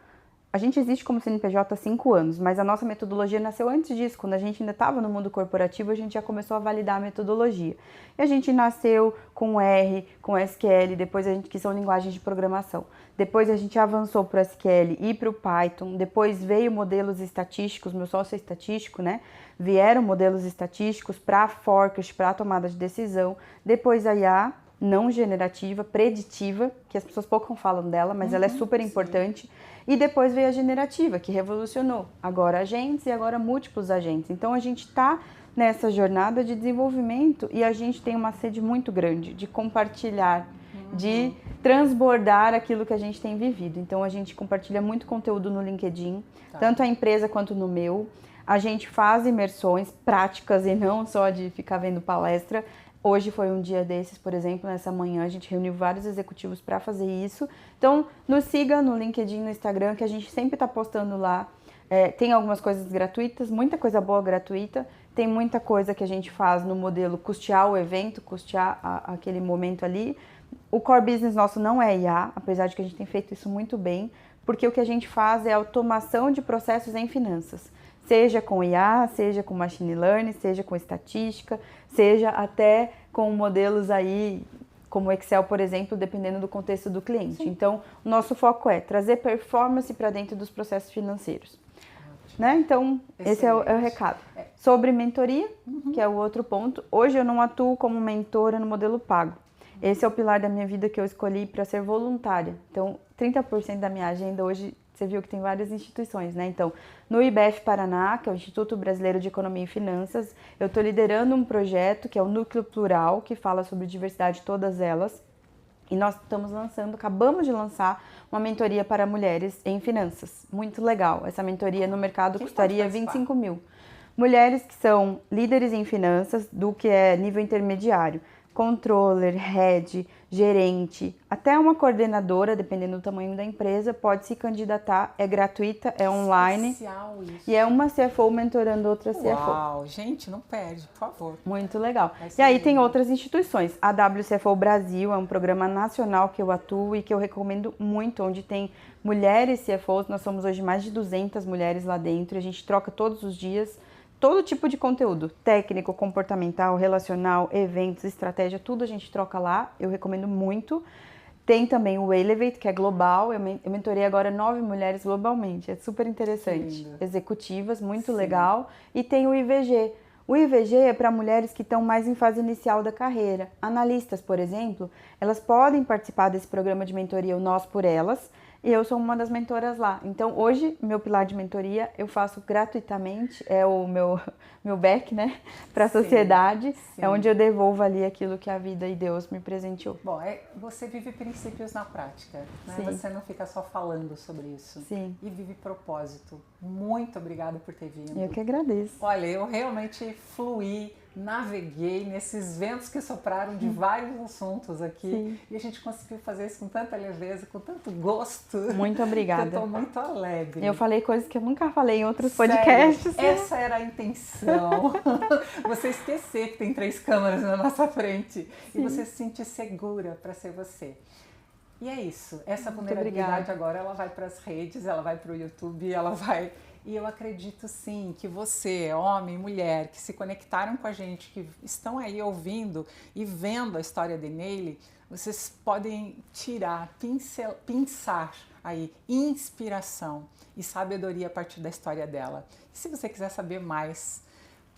A gente existe como CNPJ há 5 anos, mas a nossa metodologia nasceu antes disso. Quando a gente ainda estava no mundo corporativo, a gente já começou a validar a metodologia. E a gente nasceu com R, com SQL, depois que são linguagens de programação. Depois a gente avançou para o SQL e para o Python. Depois veio modelos estatísticos, meu sócio é estatístico, né? Vieram modelos estatísticos para forecast, para tomada de decisão. Depois a IA não generativa, preditiva, que as pessoas pouco falam dela, mas ela é super importante. E depois veio a generativa, que revolucionou. Agora agentes e agora múltiplos agentes. Então a gente está nessa jornada de desenvolvimento e a gente tem uma sede muito grande de compartilhar, de transbordar aquilo que a gente tem vivido. Então a gente compartilha muito conteúdo no LinkedIn, tanto a empresa quanto no meu. A gente faz imersões práticas e não só de ficar vendo palestra. Hoje foi um dia desses, por exemplo, nessa manhã a gente reuniu vários executivos para fazer isso. Então, nos siga no LinkedIn, no Instagram, que a gente sempre está postando lá. Tem algumas coisas gratuitas, muita coisa boa gratuita. Tem muita coisa que a gente faz no modelo custear o evento, custear aquele momento ali. O core business nosso não é IA, apesar de que a gente tem feito isso muito bem, porque o que a gente faz é automação de processos em finanças. Seja com IA, seja com machine learning, seja com estatística, seja até com modelos aí, como Excel, por exemplo, dependendo do contexto do cliente. Sim. Então, o nosso foco é trazer performance para dentro dos processos financeiros. Né? Então, esse é o recado. Sobre mentoria, que é o outro ponto. Hoje eu não atuo como mentora no modelo pago. Esse é o pilar da minha vida que eu escolhi para ser voluntária. Então, 30% da minha agenda hoje, você viu que tem várias instituições, né? Então, no IBF Paraná, que é o Instituto Brasileiro de Economia e Finanças, eu estou liderando um projeto que é o Núcleo Plural, que fala sobre diversidade, todas elas. E nós acabamos de lançar uma mentoria para mulheres em finanças. Muito legal. Essa mentoria no mercado custaria 25 mil. Mulheres que são líderes em finanças, do que é nível intermediário. Controller, head, gerente, até uma coordenadora, dependendo do tamanho da empresa, pode se candidatar, é gratuita, é online. Especial isso. E é uma CFO mentorando outra CFO.
Uau, gente, não perde, por favor.
Muito legal. E aí tem outras instituições. A WCFO Brasil é um programa nacional que eu atuo e que eu recomendo muito, onde tem mulheres CFOs, nós somos hoje mais de 200 mulheres lá dentro, e a gente troca todos os dias todo tipo de conteúdo, técnico, comportamental, relacional, eventos, estratégia, tudo a gente troca lá, eu recomendo muito. Tem também o Elevate, que é global, eu mentorei agora 9 mulheres globalmente, é super interessante. Executivas, muito legal. E tem o IVG. O IVG é para mulheres que estão mais em fase inicial da carreira. Analistas, por exemplo, elas podem participar desse programa de mentoria, o Nós por Elas, e eu sou uma das mentoras lá. Então, hoje, meu pilar de mentoria, eu faço gratuitamente, é o meu back, né, para a sociedade, é onde eu devolvo ali aquilo que a vida e Deus me presenteou.
Bom, você vive princípios na prática, né? Você não fica só falando sobre isso.
Sim.
E vive propósito. Muito obrigada por ter vindo.
Eu que agradeço.
Olha, eu realmente fluí naveguei nesses ventos que sopraram de vários assuntos aqui.
Sim.
E a gente conseguiu fazer isso com tanta leveza, com tanto gosto.
Muito obrigada.
Eu estou muito alegre.
Eu falei coisas que eu nunca falei em outros
Sério,
podcasts.
essa era a intenção. Você esquecer que tem 3 câmeras na nossa frente. Sim. E você se sentir segura para ser você. E é isso. Essa vulnerabilidade agora ela vai para as redes, ela vai para o YouTube, ela vai... E eu acredito sim que você, homem e mulher, que se conectaram com a gente, que estão aí ouvindo e vendo a história de Neile, vocês podem tirar, pensar aí inspiração e sabedoria a partir da história dela. E se você quiser saber mais,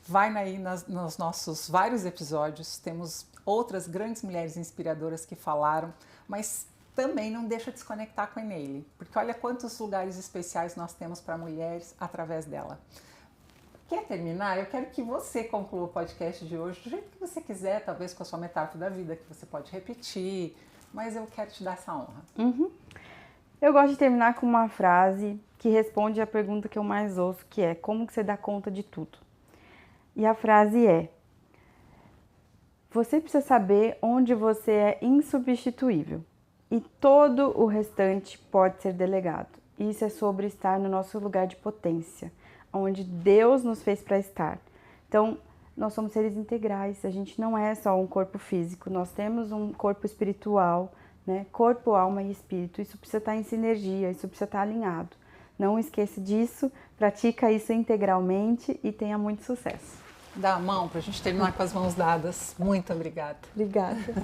vai aí nos nossos vários episódios, temos outras grandes mulheres inspiradoras que falaram, mas também não deixa de se conectar com a Neile, porque olha quantos lugares especiais nós temos para mulheres através dela. Quer terminar? Eu quero que você conclua o podcast de hoje do jeito que você quiser, talvez com a sua metáfora da vida, que você pode repetir, mas eu quero te dar essa honra.
Eu gosto de terminar com uma frase que responde a pergunta que eu mais ouço, que é: como que você dá conta de tudo? E a frase é: você precisa saber onde você é insubstituível. E todo o restante pode ser delegado. Isso é sobre estar no nosso lugar de potência, onde Deus nos fez para estar. Então, nós somos seres integrais, a gente não é só um corpo físico, nós temos um corpo espiritual, né? Corpo, alma e espírito. Isso precisa estar em sinergia, isso precisa estar alinhado. Não esqueça disso, pratica isso integralmente e tenha muito sucesso.
Dá a mão para a gente terminar com as mãos dadas. Muito obrigada.
Obrigada.